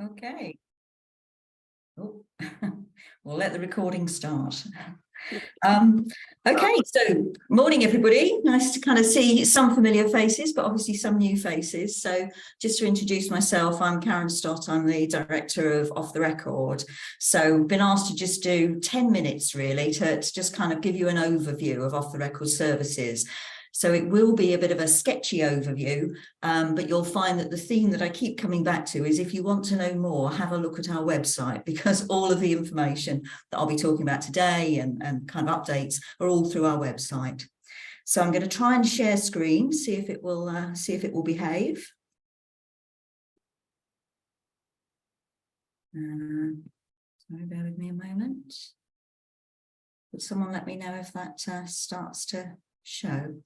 Okay. Oh, we'll let the recording start. Okay, so morning everybody. Nice to kind of see some familiar faces, but obviously some new faces. So just to introduce myself, I'm Karen Stott. I'm the director of Off the Record. So been asked to just do 10 minutes really to just kind of give you an overview of Off the Record services. So it will be a bit of a sketchy overview, but you'll find that the theme that I keep coming back to is if you want to know more, have a look at our website, because all of the information that I'll be talking about today and kind of updates are all through our website. So I'm going to try and share screen, see if it will behave. Sorry, bear with me a moment. Would someone let me know if that starts to show?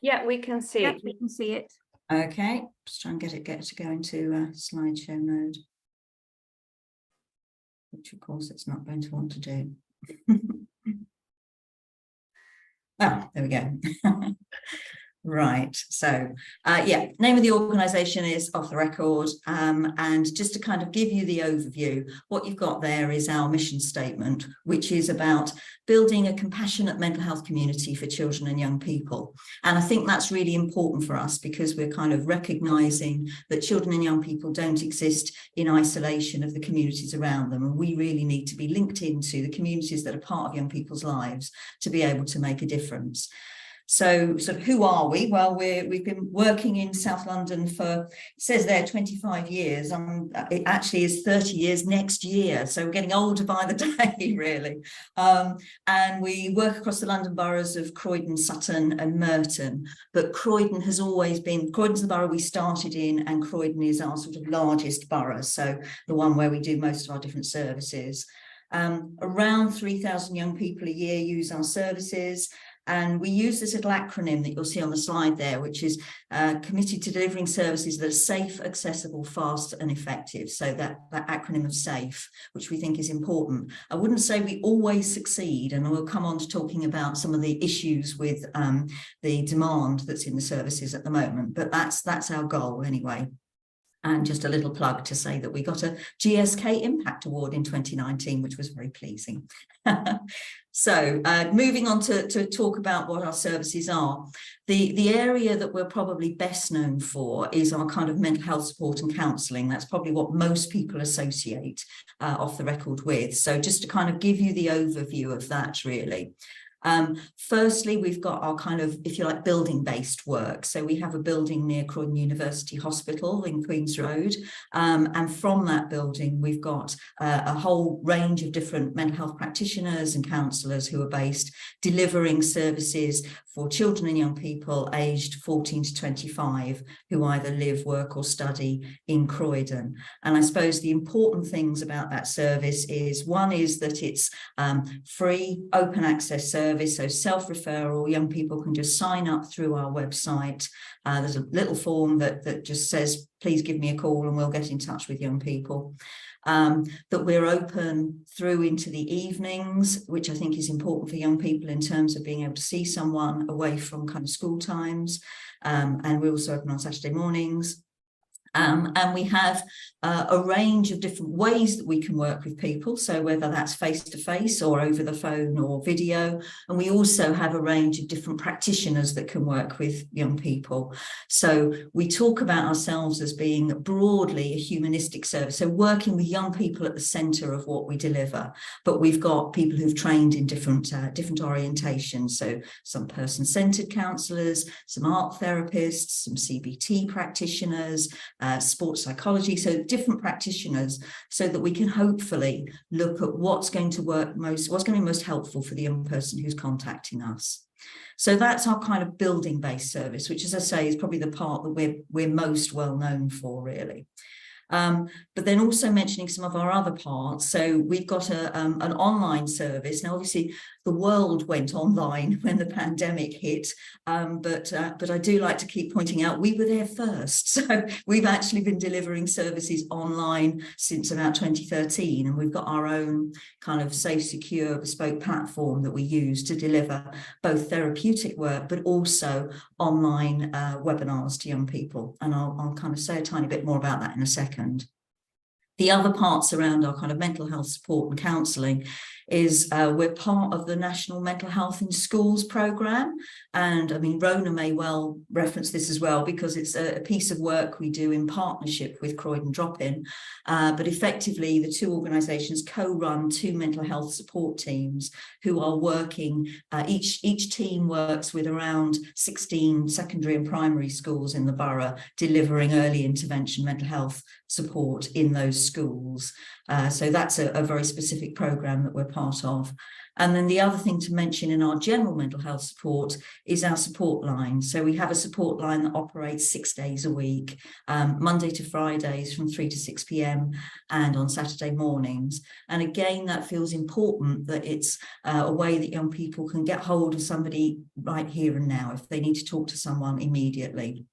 Yeah, we can see it. We can see it. Okay, just try and get it to go into slideshow mode, which of course it's not going to want to do. Oh, there we go. Right, so yeah, name of the organisation is Off the Record, and just to kind of give you the overview, what you've got there is our mission statement, which is about building a compassionate mental health community for children and young people. And I think that's really important for us because we're kind of recognising that children and young people don't exist in isolation of the communities around them, and we really need to be linked into the communities that are part of young people's lives to be able to make a difference. So who are we? Well, we've been working in South London for, it says there 25 years. It actually is 30 years next year. So we're getting older by the day, really. And we work across the London boroughs of Croydon, Sutton and Merton. But Croydon has always been, Croydon's the borough we started in, and Croydon is our sort of largest borough. So the one where we do most of our different services. Around 3,000 young people a year use our services. And we use this little acronym that you'll see on the slide there, which is committed to delivering services that are safe, accessible, fast and effective. So that acronym of SAFE, which we think is important. I wouldn't say we always succeed, and we'll come on to talking about some of the issues with the demand that's in the services at the moment, but that's our goal anyway. And just a little plug to say that we got a GSK Impact Award in 2019, which was very pleasing. So moving on to talk about what our services are. The area that we're probably best known for is our kind of mental health support and counselling. That's probably what most people associate Off the Record with. So just to kind of give you the overview of that, really. Firstly, we've got our kind of, if you like, building-based work. So we have a building near Croydon University Hospital in Queen's Road. And from that building, we've got a whole range of different mental health practitioners and counsellors who are based delivering services for children and young people aged 14 to 25 who either live, work or study in Croydon. And I suppose the important things about that service is, one is that it's free, open access service. So self-referral, young people can just sign up through our website. There's a little form that just says, please give me a call and we'll get in touch with young people. That we're open through into the evenings, which I think is important for young people in terms of being able to see someone away from kind of school times. And we're also open on Saturday mornings. And we have a range of different ways that we can work with people. So whether that's face-to-face or over the phone or video. And we also have a range of different practitioners that can work with young people. So we talk about ourselves as being broadly a humanistic service. So working with young people at the centre of what we deliver. But we've got people who've trained in different orientations. So some person-centred counsellors, some art therapists, some CBT practitioners, sports psychology, so different practitioners, so that we can hopefully look at what's going to work most, what's going to be most helpful for the young person who's contacting us. So that's our kind of building-based service, which, as I say, is probably the part that we're most well known for, really. But then also mentioning some of our other parts. So we've got an online service. Now, obviously, the world went online when the pandemic hit, but I do like to keep pointing out we were there first. So we've actually been delivering services online since about 2013, and we've got our own kind of safe, secure, bespoke platform that we use to deliver both therapeutic work, but also online webinars to young people. And I'll kind of say a tiny bit more about that in a second. The other parts around our kind of mental health support and counselling is we're part of the National Mental Health in Schools programme. And I mean, Rona may well reference this as well, because it's a piece of work we do in partnership with Croydon Drop In. But effectively, the two organisations co-run two mental health support teams who are working, each team works with around 16 secondary and primary schools in the borough, delivering early intervention mental health support in those schools. So that's a very specific programme that we're part of. And then the other thing to mention in our general mental health support is our support line. So we have a support line that operates 6 days a week, Monday to Fridays from 3 to 6 p.m. and on Saturday mornings. And again, that feels important, that it's a way that young people can get hold of somebody right here and now if they need to talk to someone immediately.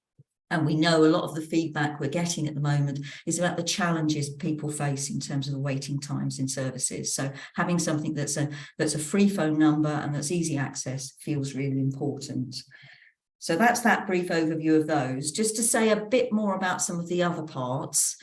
And we know a lot of the feedback we're getting at the moment is about the challenges people face in terms of the waiting times in services. So having something that's a free phone number and that's easy access feels really important. So that's that brief overview of those. Just to say a bit more about some of the other parts.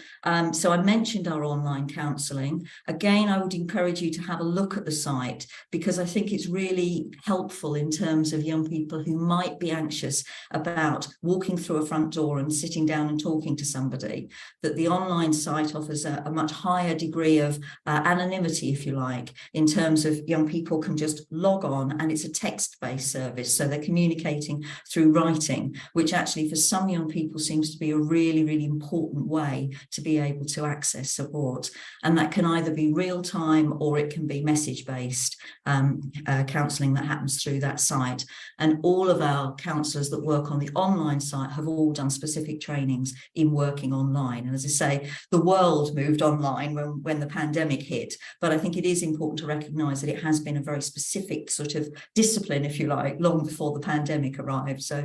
So I mentioned our online counselling. Again, I would encourage you to have a look at the site, because I think it's really helpful in terms of young people who might be anxious about walking through a front door and sitting down and talking to somebody, that the online site offers a much higher degree of anonymity, if you like, in terms of young people can just log on, and it's a text-based service. So they're communicating through writing, which actually for some young people seems to be a really, really important way to be able to access support. And that can either be real time or it can be message based counselling that happens through that site. And all of our counsellors that work on the online site have all done specific trainings in working online. And as I say, the world moved online when the pandemic hit, but I think it is important to recognise that it has been a very specific sort of discipline, if you like, long before the pandemic arrived. So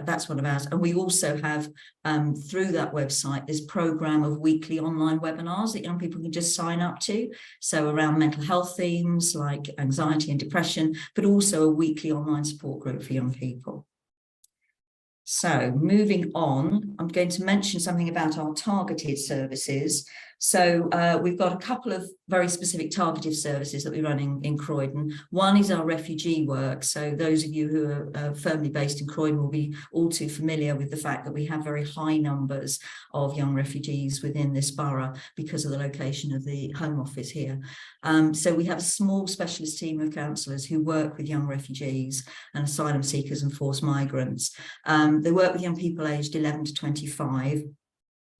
that's one of ours. And we also have, through that website, this programme of weekly online webinars that young people can just sign up to. So around mental health themes like anxiety and depression, but also a weekly online support group for young people. So moving on, I'm going to mention something about our targeted services. So we've got a couple of very specific targeted services that we run in Croydon. One is our refugee work. So those of you who are firmly based in Croydon will be all too familiar with the fact that we have very high numbers of young refugees within this borough because of the location of the Home Office here. So we have a small specialist team of counsellors who work with young refugees and asylum seekers and forced migrants. They work with young people aged 11 to 25.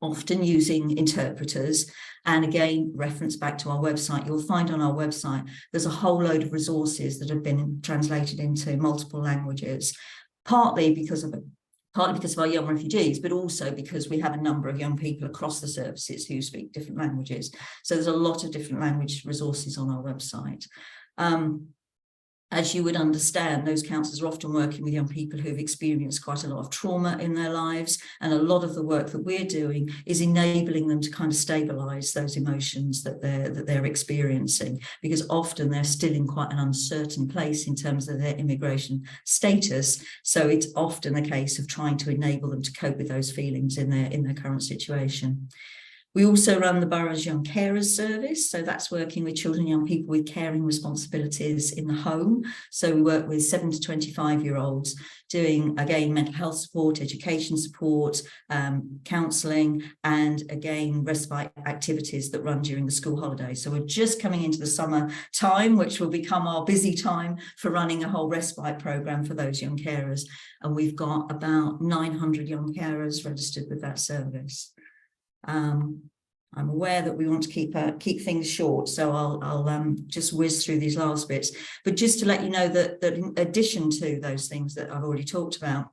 Often using interpreters. And again, reference back to our website, you'll find on our website, there's a whole load of resources that have been translated into multiple languages, partly because of our young refugees, but also because we have a number of young people across the services who speak different languages. So there's a lot of different language resources on our website. As you would understand, those counsellors are often working with young people who've experienced quite a lot of trauma in their lives, and a lot of the work that we're doing is enabling them to kind of stabilise those emotions that they're experiencing, because often they're still in quite an uncertain place in terms of their immigration status. So it's often a case of trying to enable them to cope with those feelings in their current situation. We also run the borough's Young Carers Service. So that's working with children and young people with caring responsibilities in the home. So we work with 7 to 25-year-olds doing, again, mental health support, education support, counselling, and again, respite activities that run during the school holidays. So we're just coming into the summer time, which will become our busy time for running a whole respite programme for those young carers. And we've got about 900 young carers registered with that service. I'm aware that we want to keep things short, so I'll just whiz through these last bits. But just to let you know that in addition to those things that I've already talked about,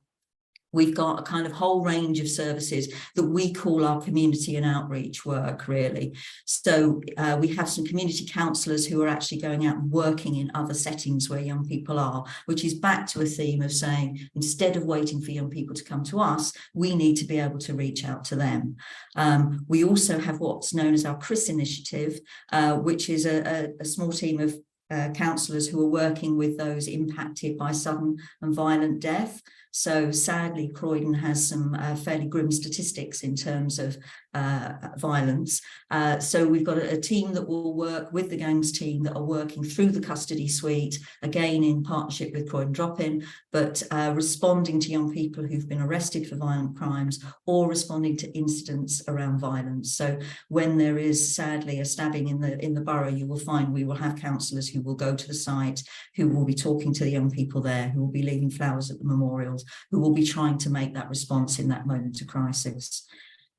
We've got a kind of whole range of services that we call our community and outreach work, really. So we have some community counsellors who are actually going out and working in other settings where young people are, which is back to a theme of saying, instead of waiting for young people to come to us, we need to be able to reach out to them. We also have what's known as our CRIS initiative, which is a small team of counsellors who are working with those impacted by sudden and violent death. So sadly, Croydon has some fairly grim statistics in terms of violence. So we've got a team that will work with the gangs team that are working through the custody suite, again in partnership with Croydon Drop In, but responding to young people who've been arrested for violent crimes or responding to incidents around violence. So when there is sadly a stabbing in the borough, you will find we will have counsellors who will go to the site, who will be talking to the young people there, who will be leaving flowers at the memorials, who will be trying to make that response in that moment of crisis.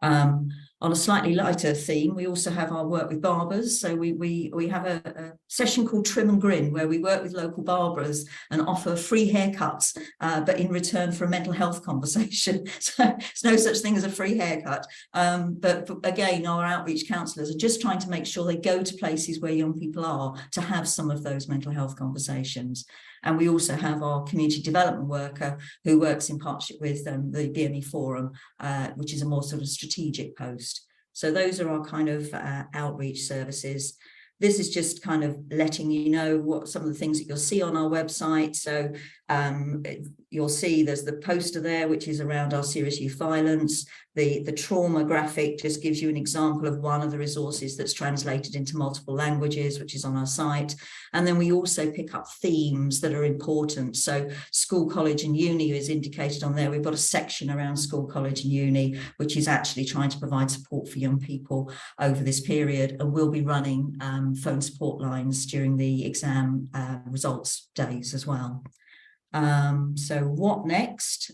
On a slightly lighter theme, we also have our work with barbers. So we have a session called Trim and Grin, where we work with local barbers and offer free haircuts, but in return for a mental health conversation. So there's no such thing as a free haircut. But again, our outreach counsellors are just trying to make sure they go to places where young people are to have some of those mental health conversations. And we also have our community development worker who works in partnership with the BME Forum, which is a more sort of strategic post. So those are our kind of outreach services. This is just kind of letting you know what some of the things that you'll see on our website. So you'll see there's the poster there, which is around our serious youth violence. The trauma graphic just gives you an example of one of the resources that's translated into multiple languages, which is on our site. And then we also pick up themes that are important. So school, college and uni is indicated on there. We've got a section around school, college and uni, which is actually trying to provide support for young people over this period. And we'll be running phone support lines during the exam results days as well. So what next?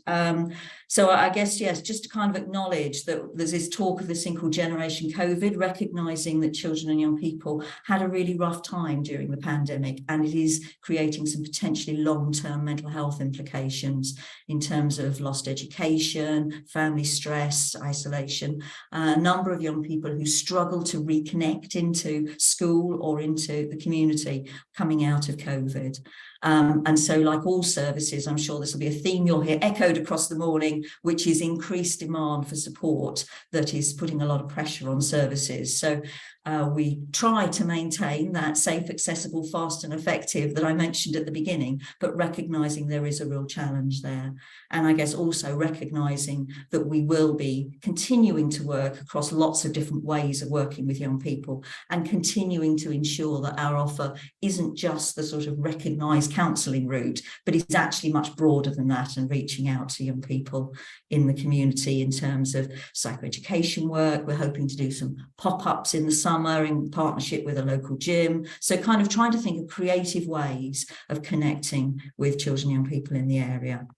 So I guess, yes, just to kind of acknowledge that there's this talk of this thing called Generation COVID, recognising that children and young people had a really rough time during the pandemic, and it is creating some potentially long-term mental health implications in terms of lost education, family stress, isolation, a number of young people who struggle to reconnect into school or into the community coming out of COVID. And so, like all services, I'm sure this will be a theme you'll hear echoed across the morning, which is increased demand for support that is putting a lot of pressure on services. So we try to maintain that safe, accessible, fast and effective that I mentioned at the beginning, but recognising there is a real challenge there. And I guess also recognising that we will be continuing to work across lots of different ways of working with young people and continuing to ensure that our offer isn't just the sort of recognised counselling route, but is actually much broader than that and reaching out to young people in the community in terms of psychoeducation work. We're hoping to do some pop-ups in the summer in partnership with a local gym. So kind of trying to think of creative ways of connecting with children and young people in the area.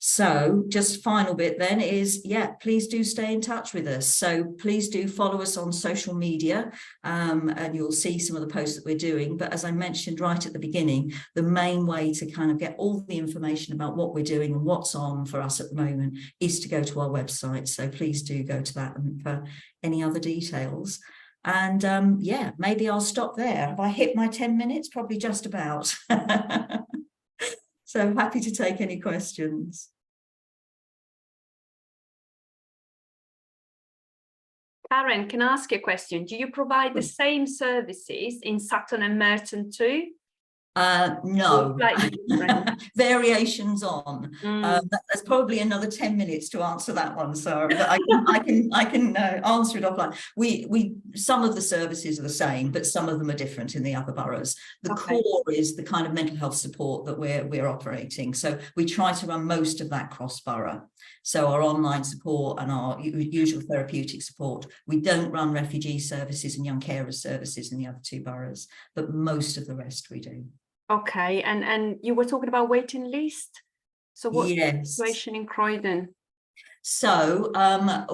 So just final bit then is, yeah, please do stay in touch with us. So please do follow us on social media and you'll see some of the posts that we're doing. But as I mentioned right at the beginning, the main way to kind of get all the information about what we're doing and what's on for us at the moment is to go to our website. So please do go to that and for any other details. And yeah, maybe I'll stop there. Have I hit my 10 minutes? Probably just about. So happy to take any questions. Karen, can I ask you a question? Do you provide the same services in Sutton and Merton too? No, variations on. There's probably another 10 minutes to answer that one, so I can answer it offline. Some of the services are the same, but some of them are different in the other boroughs. The core is the kind of mental health support that we're operating. So we try to run most of that cross-borough. So our online support and our usual therapeutic support. We don't run refugee services and young carers services in the other two boroughs, but most of the rest we do. Okay, and you were talking about waiting list. So what's the situation in Croydon? So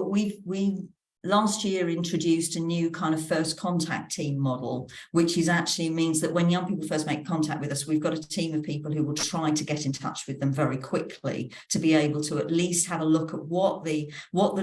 we last year introduced a new kind of first contact team model, which is actually means that when young people first make contact with us, we've got a team of people who will try to get in touch with them very quickly to be able to at least have a look at what the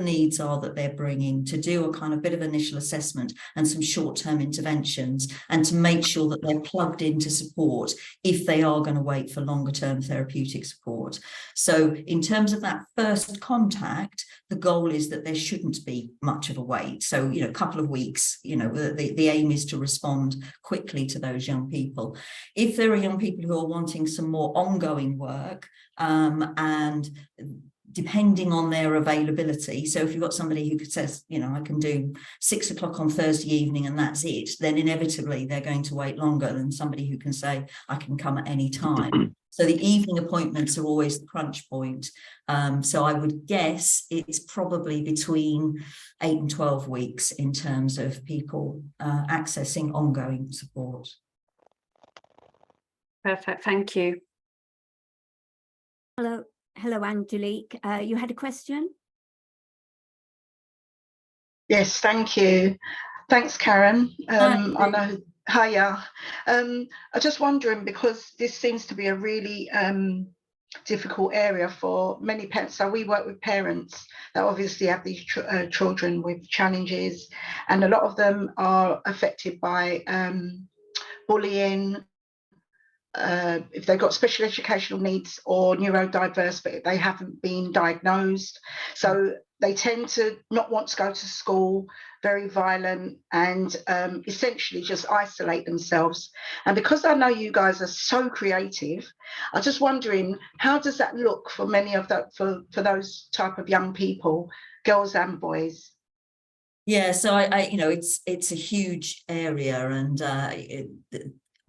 needs are that they're bringing, to do a kind of bit of initial assessment and some short-term interventions, and to make sure that they're plugged into support if they are going to wait for longer-term therapeutic support. So in terms of that first contact, the goal is that there shouldn't be much of a wait. So, a couple of weeks, the aim is to respond quickly to those young people. If there are young people who are wanting some more ongoing work, and depending on their availability, so if you've got somebody who says, I can do 6 o'clock on Thursday evening and that's it, then inevitably they're going to wait longer than somebody who can say, I can come at any time. So the evening appointments are always the crunch point. So I would guess it's probably between 8 and 12 weeks in terms of people accessing ongoing support. Perfect, thank you. Hello, Angelique. You had a question? Yes, thank you. Thanks, Karen. I know. Hiya. I'm just wondering, because this seems to be a really difficult area for many parents. So we work with parents that obviously have these children with challenges, and a lot of them are affected by bullying, if they've got special educational needs or neurodiverse, but they haven't been diagnosed. So they tend to not want to go to school, very violent, and essentially just isolate themselves. And because I know you guys are so creative, I'm just wondering, how does that look for many of that, for those type of young people, girls and boys? Yeah, so it's a huge area, and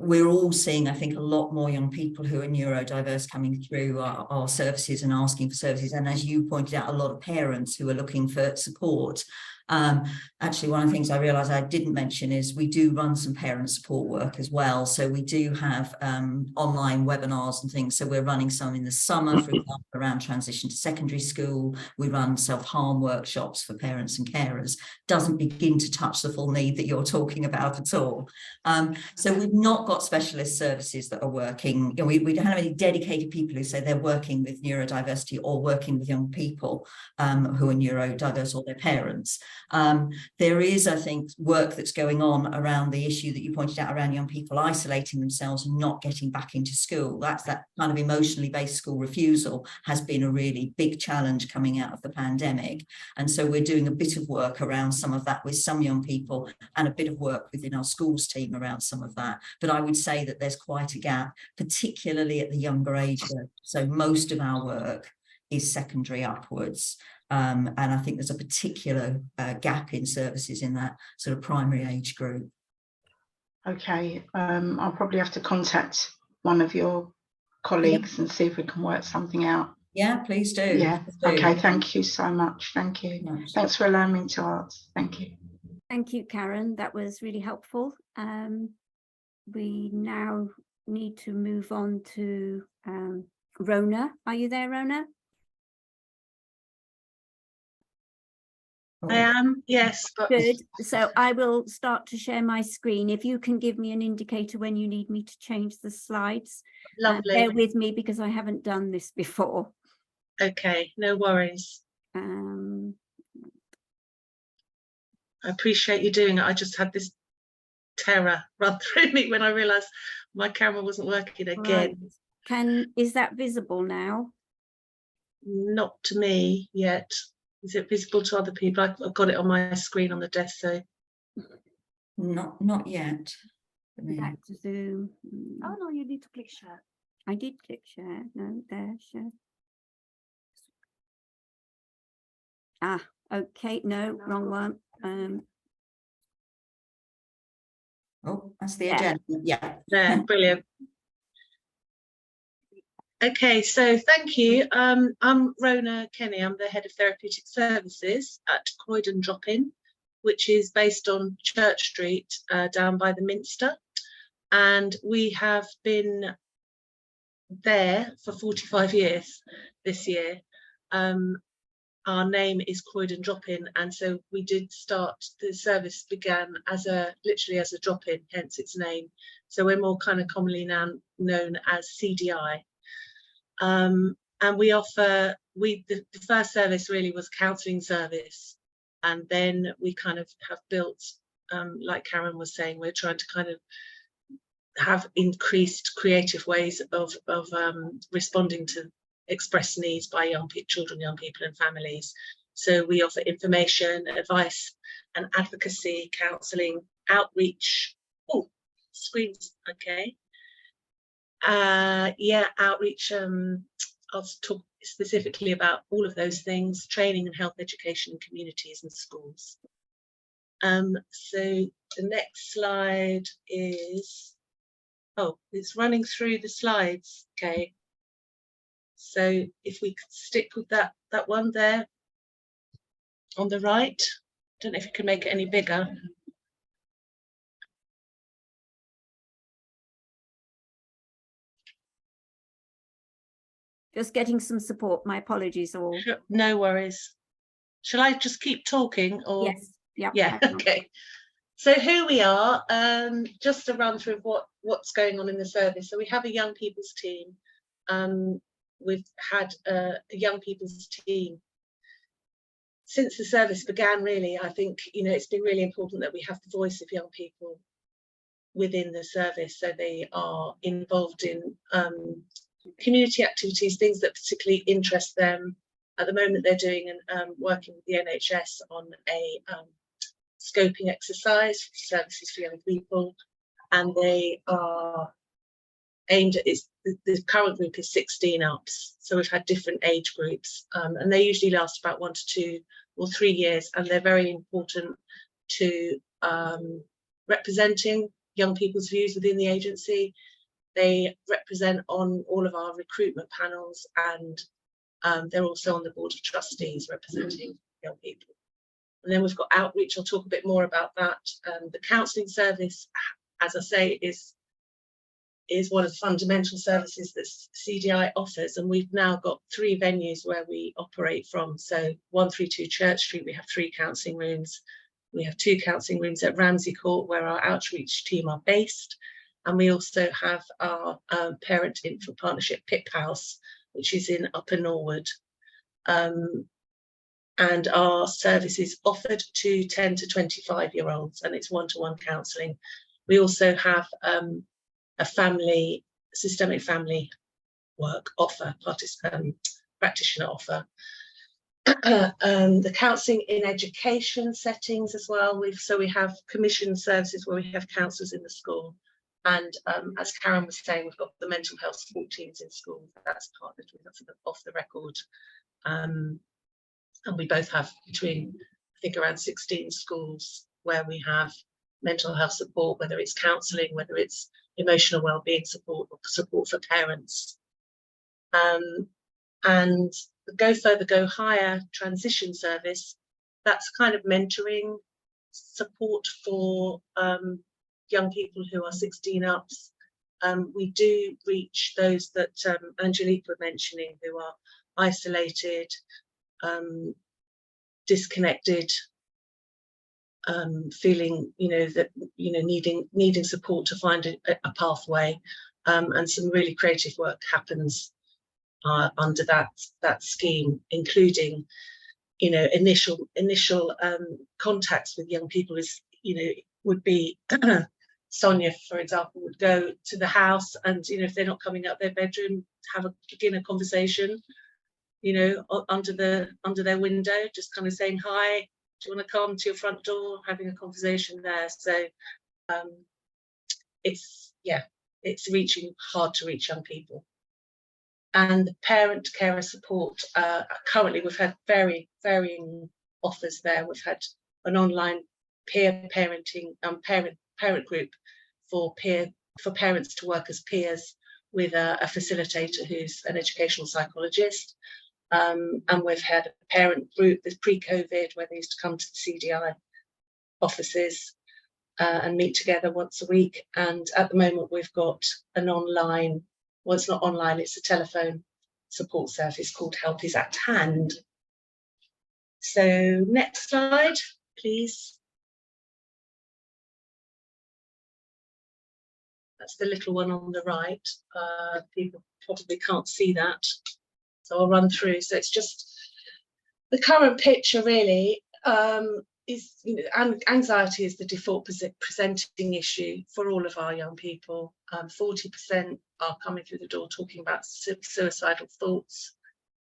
we're all seeing, I think, a lot more young people who are neurodiverse coming through our services and asking for services. And as you pointed out, a lot of parents who are looking for support. Actually, one of the things I realised I didn't mention is we do run some parent support work as well. So we do have online webinars and things. So we're running some in the summer, for example, around transition to secondary school. We run self-harm workshops for parents and carers. Doesn't begin to touch the full need that you're talking about at all. So we've not got specialist services that are working. We don't have any dedicated people who say they're working with neurodiversity or working with young people who are neurodiverse or their parents. There is, I think, work that's going on around the issue that you pointed out around young people isolating themselves and not getting back into school. That kind of emotionally based school refusal has been a really big challenge coming out of the pandemic. And so we're doing a bit of work around some of that with some young people, and a bit of work within our schools team around some of that. But I would say that there's quite a gap, particularly at the younger age group. So most of our work is secondary upwards. And I think there's a particular gap in services in that sort of primary age group. Okay, I'll probably have to contact one of your colleagues and see if we can work something out. Yeah, please do. Yeah, please do. okay, thank you so much. Thank you. Nice. Thanks for allowing me to ask. Thank you. Thank you, Karen. That was really helpful. We now need to move on to Rona. Are you there, Rona? I am, yes. But... Good. So I will start to share my screen. If you can give me an indicator when you need me to change the slides. Lovely. Bear with me because I haven't done this before. Okay, no worries. I appreciate you doing it. I just had this terror run through me when I realised my camera wasn't working again. Right. Is that visible now? Not to me yet. Is it visible to other people? I've got it on my screen on the desk, so. Not yet. Back to Zoom. Oh no, you need to click share. I did click share. No, there, share. Ah, okay. No, wrong one. Oh, that's the agenda. Yeah. There, brilliant. Okay, so thank you. I'm Rona Kenny. I'm the head of therapeutic services at Croydon Drop In, which is based on Church Street down by the Minster. And we have been there for 45 years this year. I'm our name is Croydon Drop In, and so we did start, the service began as literally as a drop-in, hence its name. So we're more kind of commonly now known as CDI. And we offer, the first service really was counselling service, and then we kind of have built, like Karen was saying, we're trying to kind of have increased creative ways of responding to expressed needs by children, young people and families. So we offer information, advice and advocacy, counselling, outreach. Oh, screens, okay. Yeah, outreach. I'll talk specifically about all of those things, training and health education in communities and schools. So the next slide is, oh, it's running through the slides, okay. So if we could stick with that one there on the right, don't know if you can make it any bigger. Just getting some support. My apologies all. Sure, no worries. Shall I just keep talking or? Yes. Yep, Yeah. Okay. So who we are, just to run through what's going on in the service. So we have a young people's team. We've had a young people's team since the service began, really. I think, you know, it's been really important that we have the voice of young people within the service, so they are involved in community activities, things that particularly interest them. At the moment, they're doing working with the NHS on a scoping exercise for services for young people, and they are aimed at, the current group is 16 ups, so we've had different age groups, and they usually last about 1 to 2 or 3 years, and they're very important to representing young people's views within the agency. They represent on all of our recruitment panels, and they're also on the board of trustees representing young people. And then we've got outreach. I'll talk a bit more about that. The counselling service, as I say, is one of the fundamental services that CDI offers, and we've now got 3 venues where we operate from. So 132 Church Street, we have 3 counselling rooms. We have 2 counselling rooms at Ramsey Court, where our outreach team are based, and we also have our parent infant partnership PIP house, which is in Upper Norwood. And our service is offered to 10 to 25-year-olds, and it's one-to-one counselling. We also have a systemic family work offer, practitioner offer. The counselling in education settings as well. We have commissioned services where we have counsellors in the school, and as Karen was saying, we've got the mental health support teams in school. That's partnered with us off the record. And we both have between, I think, around 16 schools where we have mental health support, whether it's counselling, whether it's emotional wellbeing support, or support for parents. And the Go Further, Go Higher transition service, that's kind of mentoring support for young people who are 16 ups. We do reach those that Angelique was mentioning, who are isolated, disconnected, feeling, needing support to find a pathway, and some really creative work happens under that scheme, including, initial contacts with young people is, would be Sonia, for example, would go to the house, and if they're not coming up their bedroom, begin a conversation, under their window, just kind of saying hi. Do you want to come to your front door? Having a conversation there. So it's hard to reach young people. And the parent carer support, currently we've had varying offers there. We've had an online peer parenting parent group for parents to work as peers with a facilitator who's an educational psychologist. And we've had a parent group that's pre-COVID, where they used to come to the CDI offices and meet together once a week. And at the moment, we've got an online, well, it's not online, it's a telephone support service called Help Is at Hand. So next slide, please. That's the little one on the right. People probably can't see that, so I'll run through. So it's just the current picture really is, anxiety is the default presenting issue for all of our young people. 40% are coming through the door talking about suicidal thoughts,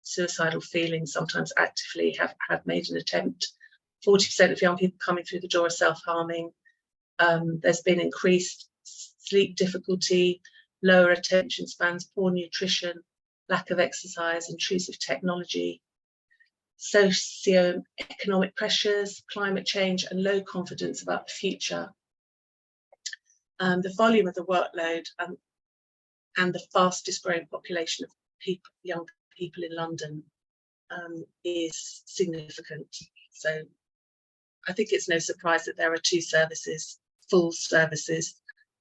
suicidal feelings, sometimes actively have made an attempt. 40% of young people coming through the door are self-harming. There's been increased sleep difficulty, lower attention spans, poor nutrition, lack of exercise, intrusive technology, socio-economic pressures, climate change, and low confidence about the future. The volume of the workload and the fastest growing population of young people in London is significant. So I think it's no surprise that there are 2 services, full services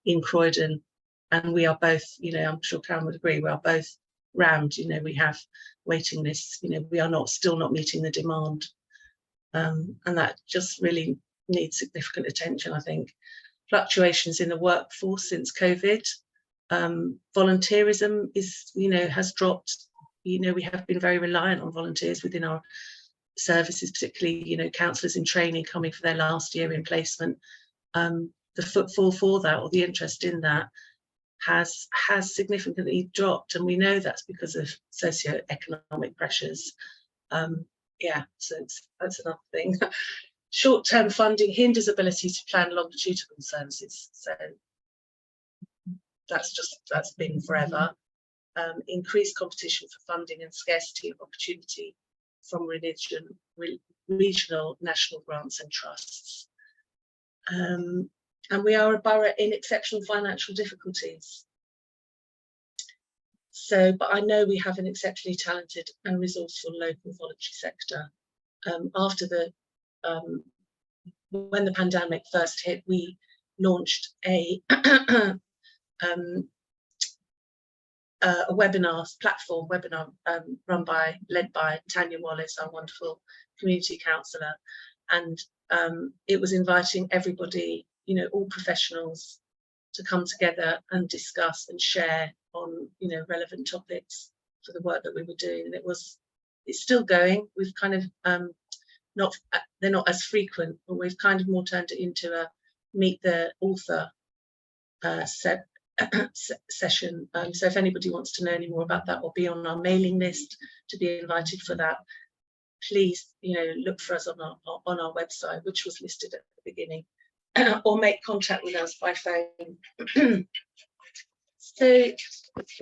in Croydon, and we are both, I'm sure Karen would agree, we are both rammed. We have waiting lists, we are still not meeting the demand, and that just really needs significant attention. I think fluctuations in the workforce since COVID, volunteerism has dropped. We have been very reliant on volunteers within our services, particularly counsellors in training coming for their last year in placement. The footfall for that, or the interest in that, has significantly dropped, and we know that's because of socio-economic pressures. So that's another thing. Short-term funding hinders ability to plan longitudinal services, so that's been forever. Increased competition for funding and scarcity of opportunity from regional, national grants and trusts. And we are a borough in exceptional financial difficulties. But I know we have an exceptionally talented and resourceful local voluntary sector. After when the pandemic first hit, we launched a webinar platform, led by Tanya Wallace, our wonderful community counsellor, and it was inviting everybody, all professionals, to come together and discuss and share on relevant topics for the work that we were doing. And it's still going. We've kind of they're not as frequent, but we've kind of more turned it into a meet the author session. So if anybody wants to know any more about that or be on our mailing list to be invited for that, please look for us on our website, which was listed at the beginning, or make contact with us by phone. So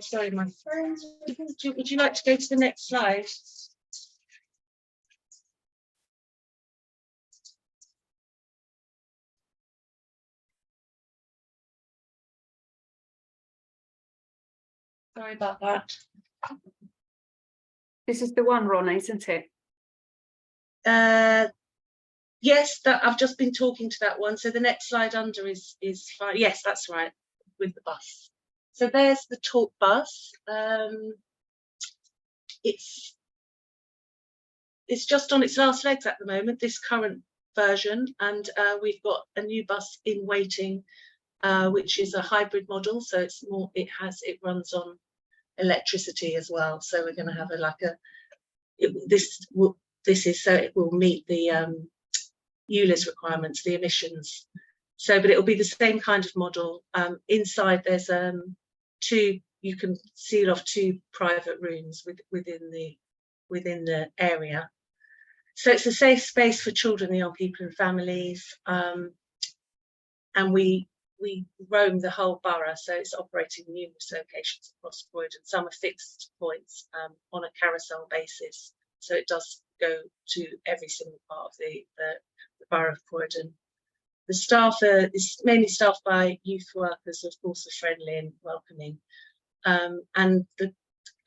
sorry, my friend, would you like to go to the next slide? Sorry about that. This is the one, Ronna, isn't it? Yes, I've just been talking to that one. So the next slide under is fine. Yes, that's right, with the bus. So there's the talk bus. It's just on its last legs at the moment, this current version, and we've got a new bus in waiting, which is a hybrid model. So it's more, it runs on electricity as well. So we're going to have this is so it will meet the ULEZ requirements, the emissions. So, but it will be the same kind of model. Inside there's you can seal off 2 private rooms within the area. So it's a safe space for children, young people and families. And we roam the whole borough, so it's operating in numerous locations across Croydon. Some are fixed points on a carousel basis, so it does go to every single part of the borough of Croydon. The staff is mainly staffed by youth workers, of course, are friendly and welcoming. And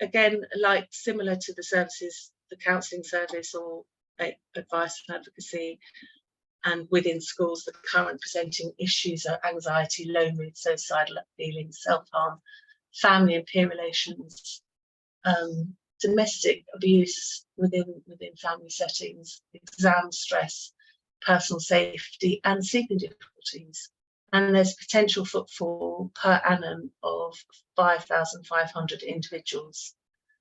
again, like similar to the services, the counselling service or advice and advocacy, and within schools, the current presenting issues are anxiety, low mood, suicidal feelings, self-harm, family and peer relations, domestic abuse, within family settings, exam stress, personal safety and sleeping difficulties. And there's potential footfall per annum of 5,500 individuals.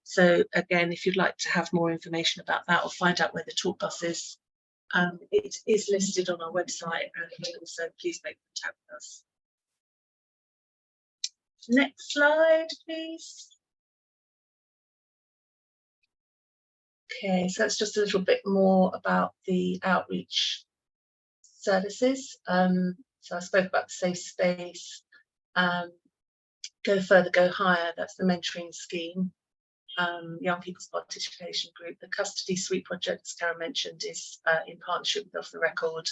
So again, if you'd like to have more information about that or find out where the talk bus is, it is listed on our website, and also please make contact with us. Next slide, please. Okay, so that's just a little bit more about the outreach services. So I spoke about the safe space, go further, go higher, that's the mentoring scheme, young people's participation group. The custody suite project, as Karen mentioned, is in partnership with Off the Record,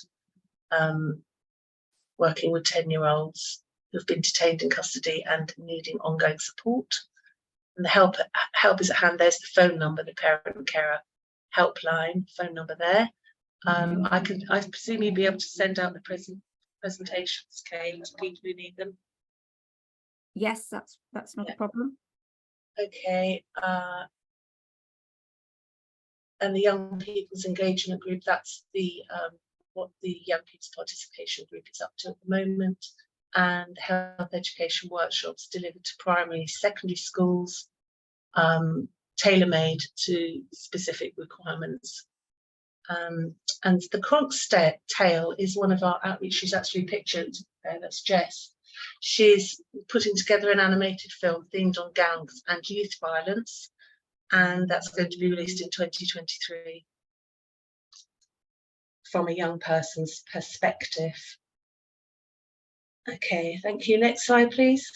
working with 10-year-olds who've been detained in custody and needing ongoing support. And the help is at hand. There's the phone number, the parent and carer helpline phone number there. I presume you'll be able to send out the presentations, Kay, to people who need them. Yes, that's not a problem. Okay. And the young people's engagement group, that's the what the young people's participation group is up to at the moment. And health education workshops delivered to primary, secondary schools, tailor-made to specific requirements. And the Cronk's Tale is one of our outreach. She's actually pictured there, that's Jess. She's putting together an animated film themed on gangs and youth violence, and that's going to be released in 2023 from a young person's perspective. Okay, thank you. Next slide, please.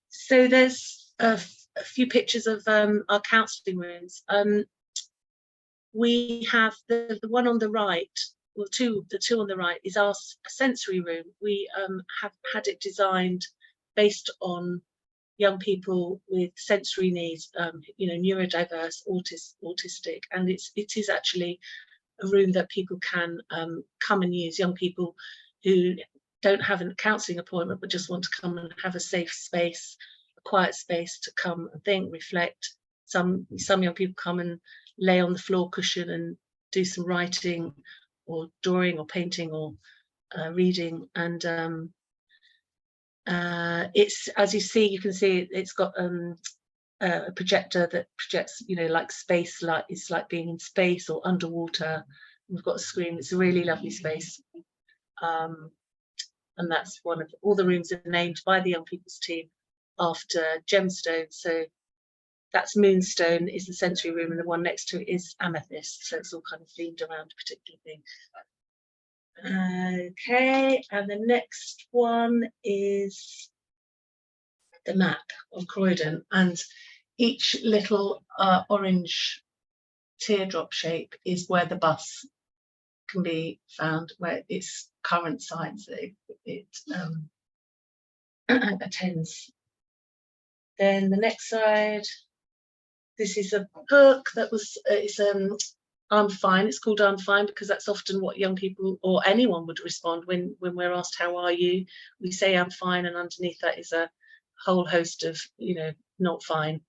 So there's a few pictures of our counselling rooms. We have the one on the right, well, the two on the right is our sensory room. We have had it designed based on young people with sensory needs, you know, neurodiverse, autistic, and it is actually a room that people can come and use. Young people who don't have a counselling appointment but just want to come and have a safe space, a quiet space to come and think, reflect. Some young people come and lay on the floor cushion and do some writing or drawing or painting or reading. And it's, as you see, you can see it's got a projector that projects, you know, like space, like it's like being in space or underwater. We've got a screen. It's a really lovely space. And that's one of all the rooms are named by the young people's team after gemstones. So that's Moonstone is the sensory room, and the one next to it is Amethyst. So it's all kind of themed around a particular thing. Okay, and the next one is the map of Croydon, and each little orange teardrop shape is where the bus can be found, where its current sites it attends. Then the next slide. This is a book that was, it's I'm Fine. It's called I'm Fine because that's often what young people or anyone would respond when we're asked, how are you? We say I'm fine, and underneath that is a whole host of, you know, not fine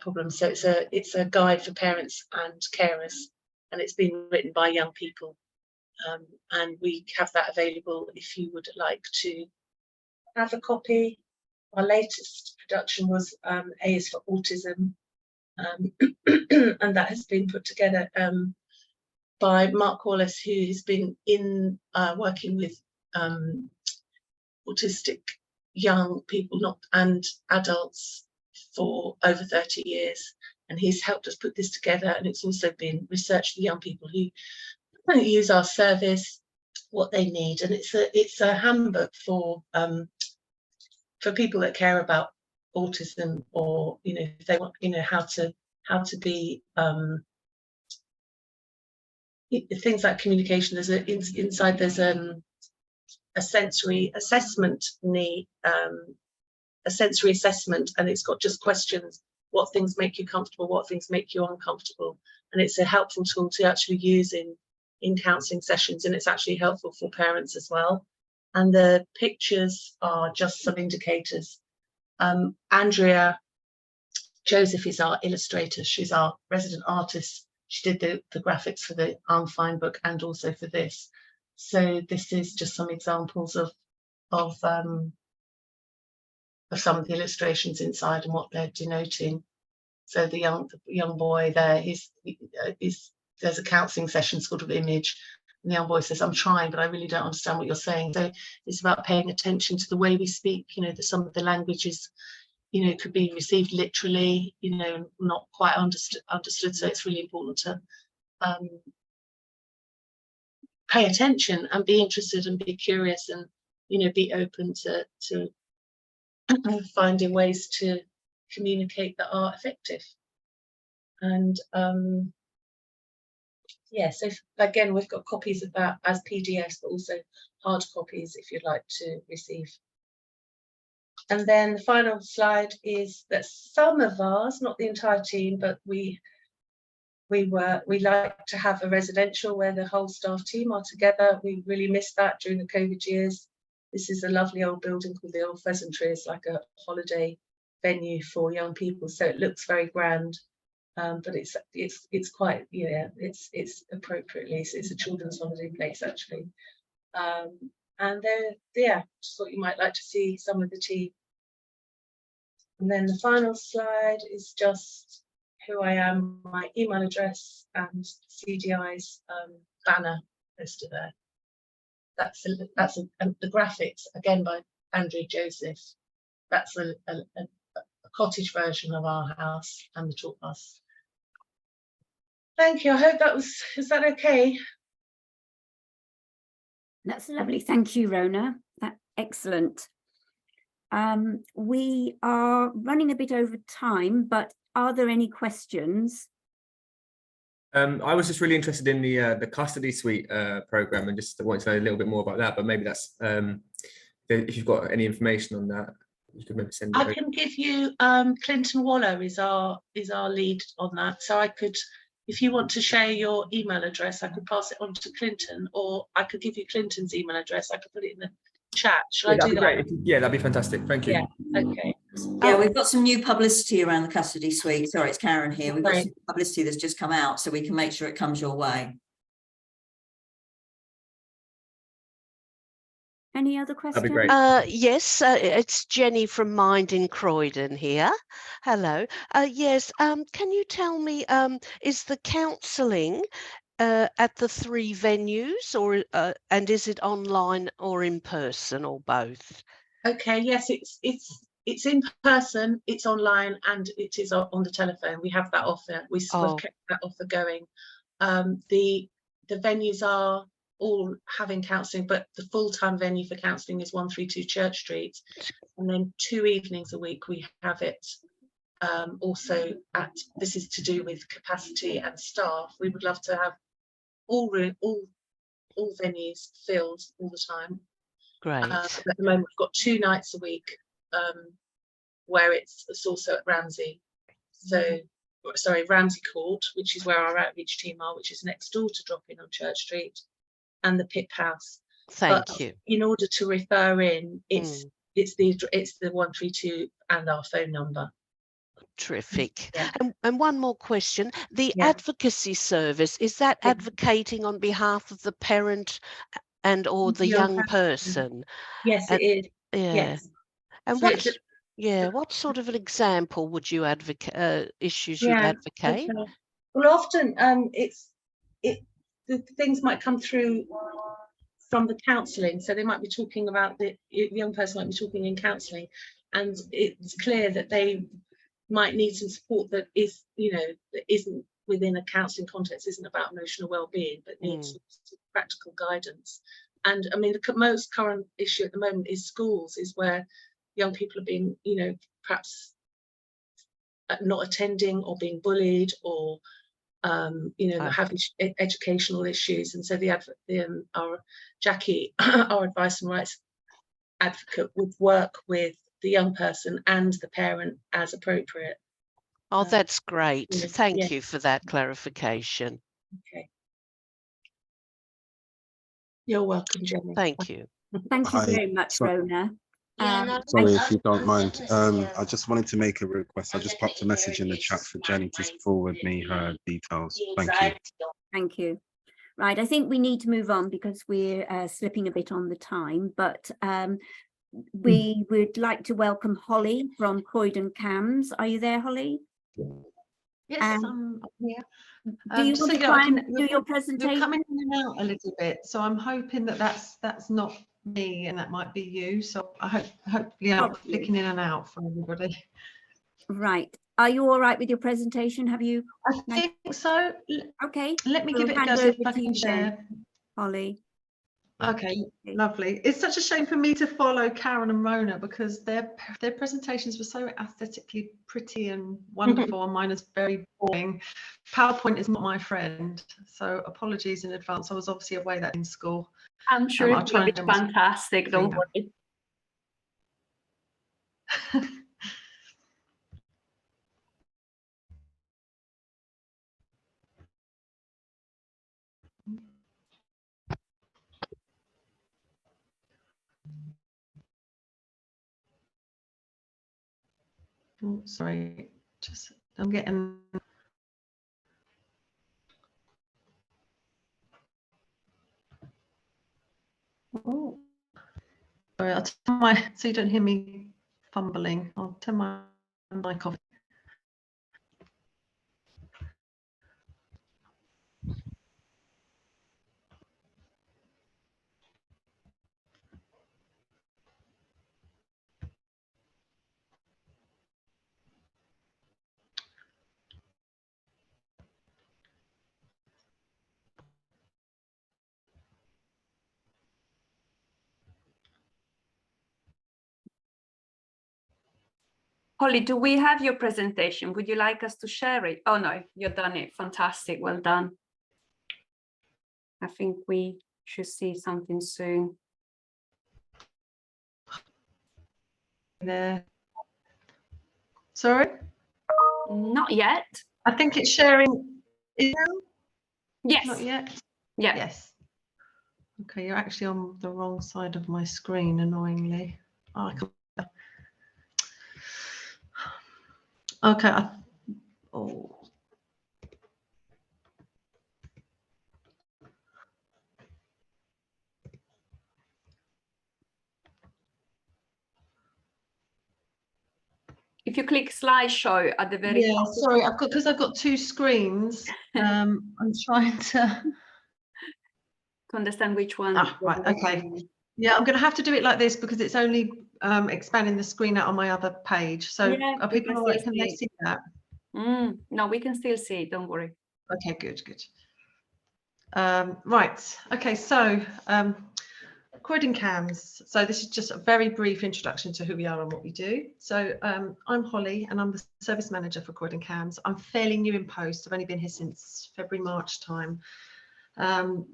problems. So it's a guide for parents and carers, and it's been written by young people. And we have that available if you would like to have a copy. Our latest production was A is for Autism. And that has been put together by Mark Wallace, who has been working with autistic young people and adults for over 30 years, and he's helped us put this together. And it's also been researched for young people who use our service, what they need, and it's a handbook for people that care about autism, or, you know, if they want, you know, how to be things like communication. There's inside there's a sensory assessment a sensory assessment, and it's got just questions: what things make you comfortable, what things make you uncomfortable. And it's a helpful tool to actually use in counselling sessions, and it's actually helpful for parents as well. And the pictures are just some indicators. Andrea Joseph is our illustrator. She's our resident artist. She did the graphics for the I'm Fine book and also for this. So this is just some examples of some of the illustrations inside and what they're denoting. So the young boy there, there's a counselling session sort of image, and the young boy says, "I'm trying, but I really don't understand what you're saying." So it's about paying attention to the way we speak. You know, that some of the languages, you know, could be received literally, you know, not quite understood. So it's really important to pay attention and be interested and be curious, and, you know, be open to finding ways to communicate that are effective. And yeah, so again, we've got copies of that as PDFs, but also hard copies if you'd like to receive. And then the final slide is that some of us, not the entire team, but we like to have a residential where the whole staff team are together. We really missed that during the COVID years. This is a lovely old building called the Old Pheasantry. It's like a holiday venue for young people, so it looks very grand, but it's quite, yeah, it's appropriately, so it's a children's holiday place actually. And then, yeah, just thought you might like to see some of the team. And then the final slide is just who I am, my email address, and CDI's banner posted there. That's the graphics again by Andrew Joseph. That's a cottage version of our house and the talk bus. Thank you. I hope is that okay? That's lovely. Thank you, Rona. That's excellent. We are running a bit over time, but are there any questions? I was just really interested in the custody suite program, and just wanted to know a little bit more about that. But maybe that's if you've got any information on that, you could maybe send it over. I can give you Clinton Waller is our lead on that. So I could, if you want to share your email address, I could pass it on to Clinton, or I could give you Clinton's email address. I could put it in the chat. Shall I do that? Great. Yeah, that'd be fantastic. Thank you. Yeah. Okay. Yeah, we've got some new publicity around the custody suite. Sorry, it's Karen here. We've got some publicity that's just come out, so we can make sure it comes your way. Any other questions? That'd be great. Yes, it's Jenny from Mind in Croydon here. Hello. Yes, can you tell me, is the counselling at the 3 venues, or and is it online or in person, or both? Okay. Yes, it's in person, it's online, and it is on the telephone. We have that offer. We've kept that offer going. The venues are all having counselling, but the full-time venue for counselling is 132 Church Street, and then 2 evenings a week we have it also at, this is to do with capacity and staff. We would love to have all venues filled all the time. Great. At the moment we've got 2 nights a week where it's also at Ramsey. So sorry, Ramsey Court, which is where our outreach team are, which is next door to Drop In on Church Street, and the Pip House. Thank you. In order to refer in, it's the 132 and our phone number. Terrific. Yeah. And one more question. The Yeah. advocacy service, is that Yeah. advocating on behalf of the parent and or the young person? Yes, it is. Yeah. Yes. And So what sort of an example would you advocate, issues you'd advocate? Okay. Well, often the things might come through from the counselling. So they might be talking about, the young person might be talking in counselling, and it's clear that they might need some support that is, you know, that isn't within a counselling context, isn't about emotional well-being, but needs some practical guidance. And I mean, the most current issue at the moment is schools, is where young people are being, you know, perhaps not attending or being bullied, or you know, having educational issues. And so our Jackie, our advice and rights advocate, would work with the young person and the parent as appropriate. Oh, that's great. Yes, Thank you for that clarification. Okay. You're welcome, Jenny. Thank you. Thank you Hi. very much, So- Rona. Sorry if you don't mind. I just wanted to make a request. I just popped a message in the chat for Jenny to forward me her details. Thank you. Thank you. Right, I think we need to move on because we're slipping a bit on the time, but we would like to welcome Holly from Croydon CAHMS. Are you there, Holly? Yes, I'm here. Do you want to try and do your presentation? You're coming in and out a little bit, so I'm hoping that that's not me and that might be you. So hopefully I'm not flicking in and out for everybody. Right. Are you all right with your presentation? Have you? I think so. Okay. Let me We'll give it a hand go, see over if I to can you then, share. Holly. Okay, lovely. It's such a shame for me to follow Karen and Rona because their presentations were so aesthetically pretty and wonderful, and mine is very boring. PowerPoint is not my friend, so apologies in advance. I was obviously away that in school. I'm sure I'll it's try going and to be fantastic. Don't worry. Oh, sorry, just I'm getting. Oh, sorry, I'll turn my so you don't hear me fumbling. I'll turn my mic off. Holly, do we have your presentation? Would you like us to share it? Oh no, you've done it. Fantastic. Well done. I think we should see something soon. There. Sorry? Not yet. I think it's sharing. Yes. Not yet? Yeah. Yes. Okay, you're actually on the wrong side of my screen, annoyingly. Oh, I can't. Okay. Oh. If you click slideshow at the very top. Sorry, because I've got two screens. I'm trying to understand which one. Right, okay. Yeah, I'm going to have to do it like this because it's only expanding the screen out on my other page. So yeah, are people all right? Can they see that? No, we can still see it. Don't worry. Okay, good. Right. Okay, so Croydon CAHMS. So this is just a very brief introduction to who we are and what we do. So I'm Holly and I'm the service manager for Croydon CAHMS. I'm fairly new in post. I've only been here since February, March time.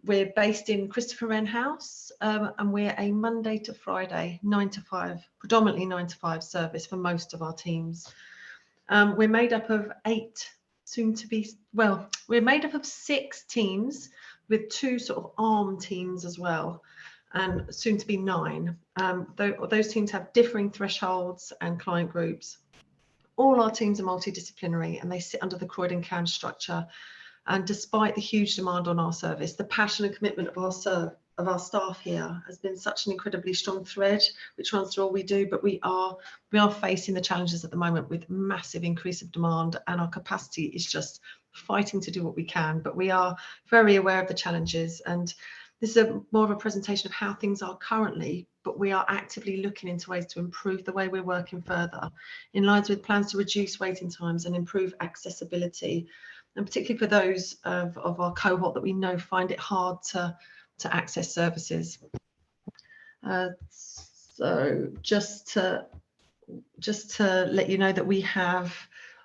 We're based in Christopher Wren House and we're a Monday to Friday 9 to 5, predominantly 9 to 5 service for most of our teams. We're made up of 8 we're made up of 6 teams with 2 sort of arm teams as well, and soon to be 9. Those teams have differing thresholds and client groups. All our teams are multidisciplinary and they sit under the Croydon CAHMS structure. And despite the huge demand on our service, the passion and commitment of our staff here has been such an incredibly strong thread which runs through all we do. But we are facing the challenges at the moment with massive increase of demand, and our capacity is just fighting to do what we can. But we are very aware of the challenges, and this is more of a presentation of how things are currently, but we are actively looking into ways to improve the way we're working further, in line with plans to reduce waiting times and improve accessibility. And particularly for those of our cohort that we know find it hard to access services. So just to let you know that we have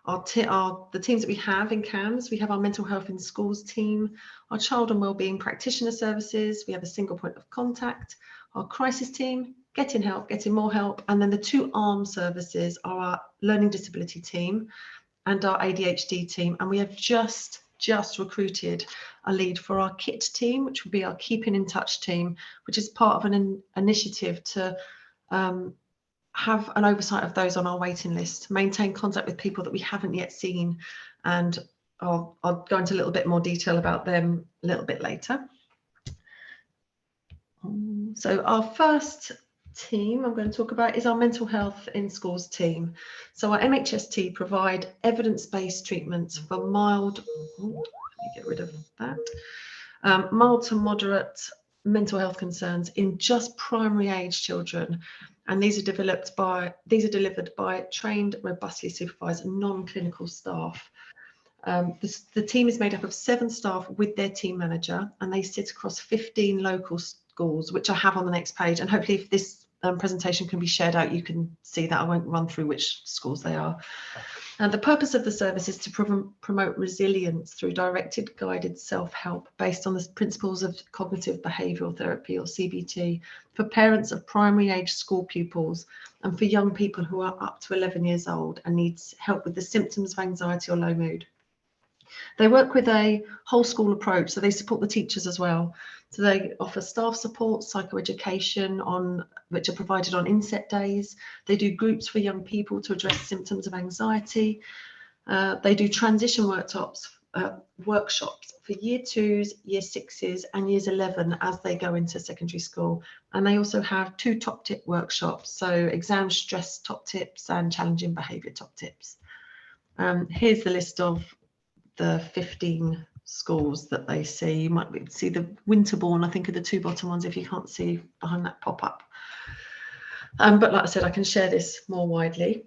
the teams that we have in CAHMS. We have our mental health in schools team, our child and wellbeing practitioner services. We have a single point of contact, our crisis team, getting help, getting more help, and then the 2 arm services are our learning disability team and our ADHD team. And we have just recruited a lead for our KIT team, which will be our keeping in touch team, which is part of an initiative to have an oversight of those on our waiting list, maintain contact with people that we haven't yet seen, and I'll go into a little bit more detail about them a little bit later. So our first team I'm going to talk about is our mental health in schools team. So our MHST provide evidence-based treatments for mild, let me get rid of that, mild to moderate mental health concerns in just primary age children, and these are delivered by trained, robustly supervised, non-clinical staff. The team is made up of 7 staff with their team manager, and they sit across 15 local schools, which I have on the next page. And hopefully, if this presentation can be shared out, you can see that. I won't run through which schools they are. And the purpose of the service is to promote resilience through directed, guided self-help based on the principles of cognitive behavioural therapy, or CBT, for parents of primary age school pupils and for young people who are up to 11 years old and needs help with the symptoms of anxiety or low mood. They work with a whole school approach, so they support the teachers as well. So they offer staff support, psychoeducation which are provided on inset days. They do groups for young people to address symptoms of anxiety. They do transition workshops for year 2s, year 6s and years 11 as they go into secondary school. And they also have 2 top tip workshops, so exam stress top tips and challenging behaviour top tips. Here's the list of the 15 schools that they see. You might see the Winterbourne, I think, are the 2 bottom ones if you can't see behind that pop-up. But like I said, I can share this more widely.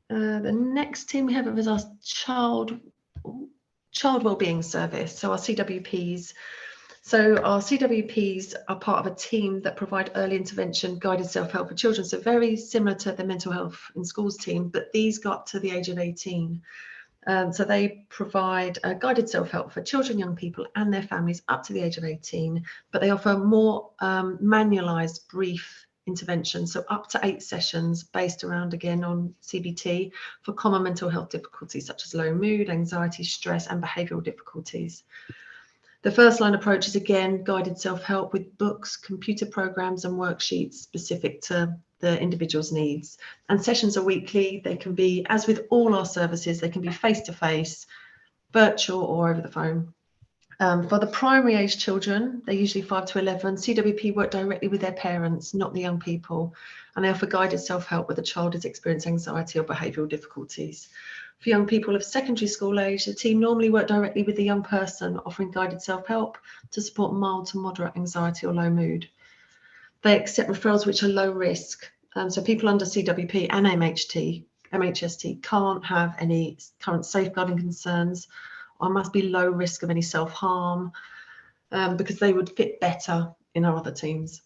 The next team we have is our child wellbeing service, so our CWPs. So our CWPs are part of a team that provide early intervention guided self-help for children, so very similar to the mental health in schools team, but these got to the age of 18. So they provide guided self-help for children, young people and their families up to the age of 18, but they offer more manualised brief intervention, so up to 8 sessions based around, again, on CBT for common mental health difficulties such as low mood, anxiety, stress and behavioural difficulties. The first line approach is, again, guided self-help with books, computer programs and worksheets specific to the individual's needs. And sessions are weekly. They can be, as with all our services, they can be face-to-face, virtual or over the phone. For the primary age children, they're usually 5 to 11. CWP work directly with their parents, not the young people, and they offer guided self-help where the child has experienced anxiety or behavioural difficulties. For young people of secondary school age, the team normally work directly with the young person, offering guided self-help to support mild to moderate anxiety or low mood. They accept referrals which are low risk. So people under CWP and MHST can't have any current safeguarding concerns or must be low risk of any self-harm, because they would fit better in our other teams.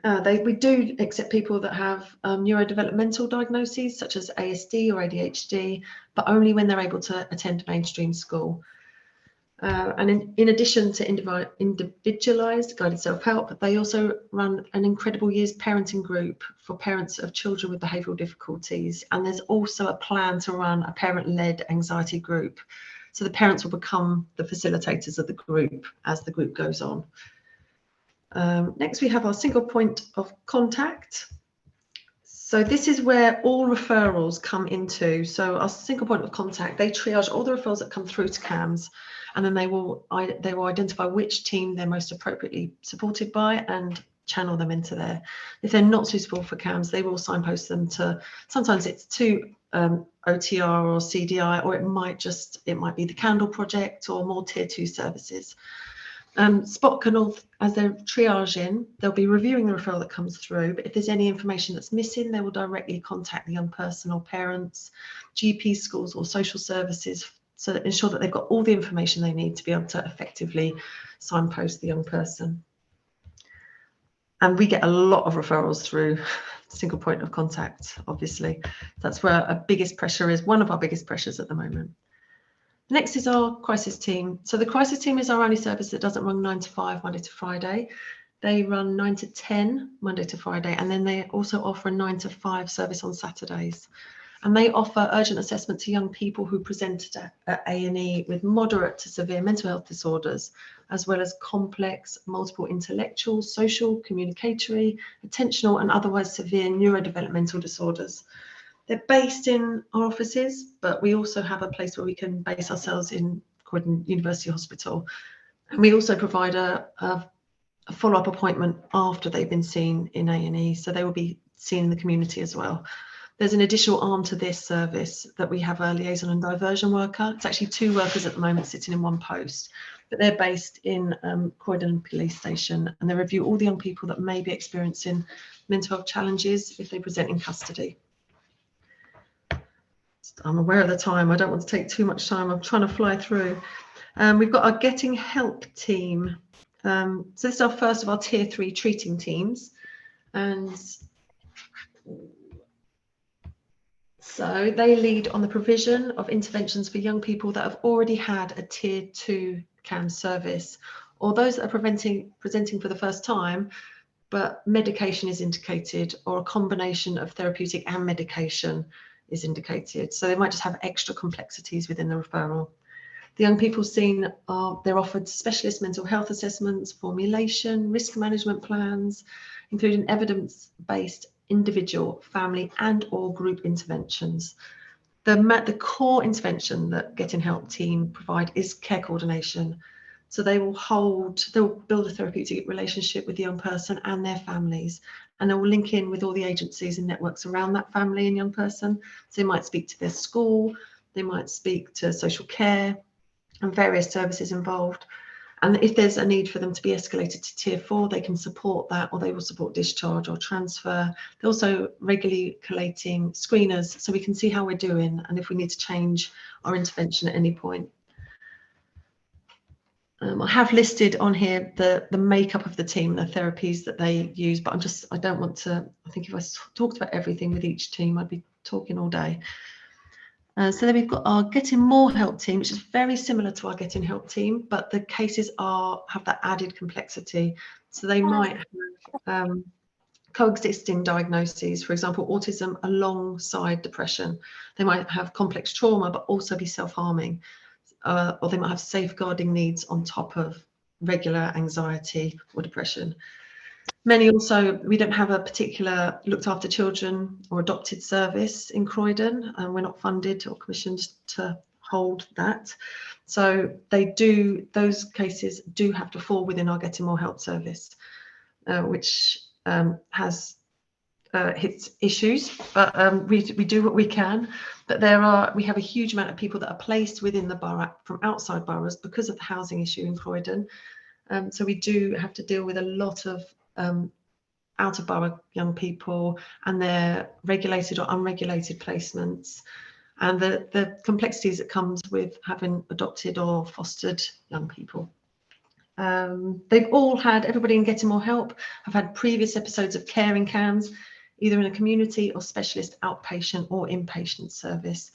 We do accept people that have neurodevelopmental diagnoses such as ASD or ADHD, but only when they're able to attend mainstream school. And in addition to individualised guided self-help, they also run an Incredible Years parenting group for parents of children with behavioural difficulties. And there's also a plan to run a parent-led anxiety group. So the parents will become the facilitators of the group as the group goes on. Next, we have our single point of contact. So this is where all referrals come into. So our single point of contact, they triage all the referrals that come through to CAHMS, and then they will identify which team they're most appropriately supported by and channel them into there. If they're not suitable for CAHMS, they will signpost them to, sometimes it's to OTR or CDI, or it might be the Candle Project or more tier 2 services. Spot can all, as they're triaging, they'll be reviewing the referral that comes through, but if there's any information that's missing, they will directly contact the young person or parents, GP schools or social services, so that ensure that they've got all the information they need to be able to effectively signpost the young person. And we get a lot of referrals through single point of contact, obviously. That's where our biggest pressure is, one of our biggest pressures at the moment. Next is our crisis team. So the crisis team is our only service that doesn't run 9 to 5 Monday to Friday. They run 9 to 10 Monday to Friday, and then they also offer a 9 to 5 service on Saturdays. and they offer urgent assessment to young people who presented at A&E with moderate to severe mental health disorders, as well as complex, multiple intellectual, social, communicatory, attentional and otherwise severe neurodevelopmental disorders. They're based in our offices, but we also have a place where we can base ourselves in Croydon University Hospital. And we also provide a follow-up appointment after they've been seen in A&E, so they will be seen in the community as well. There's an additional arm to this service that we have a liaison and diversion worker. It's actually 2 workers at the moment sitting in one post, but they're based in Croydon Police Station, and they review all the young people that may be experiencing mental health challenges if they present in custody. I'm aware of the time. I don't want to take too much time. I'm trying to fly through. We've got our Getting Help team. So this is our first of our Tier 3 treating teams. And so they lead on the provision of interventions for young people that have already had a Tier 2 CAHMS service, or those that are presenting for the first time, but medication is indicated, or a combination of therapeutic and medication is indicated. So they might just have extra complexities within the referral. The young people seen they're offered specialist mental health assessments, formulation, risk management plans, including evidence-based individual, family and or group interventions. The core intervention that Getting Help team provide is care coordination. So they'll build a therapeutic relationship with the young person and their families, and they will link in with all the agencies and networks around that family and young person. So they might speak to their school, they might speak to social care and various services involved. And if there's a need for them to be escalated to Tier 4, they can support that, or they will support discharge or transfer. They're also regularly collating screeners so we can see how we're doing and if we need to change our intervention at any point. I have listed on here the makeup of the team, the therapies that they use, but I don't want to, I think if I talked about everything with each team, I'd be talking all day. So then we've got our Getting More Help team, which is very similar to our Getting Help team, but the cases have that added complexity. So they might have coexisting diagnoses, for example, autism alongside depression. They might have complex trauma, but also be self-harming. Or they might have safeguarding needs on top of regular anxiety or depression. Many also, we don't have a particular looked after children or adopted service in Croydon, and we're not funded or commissioned to hold that. So those cases do have to fall within our Getting More Help service, which has its issues, but we do what we can. But we have a huge amount of people that are placed within the borough from outside boroughs because of the housing issue in Croydon. So we do have to deal with a lot of out of borough young people and their regulated or unregulated placements, and the complexities that comes with having adopted or fostered young people. Everybody in Getting More Help have had previous episodes of care in CAHMS, either in a community or specialist outpatient or inpatient service.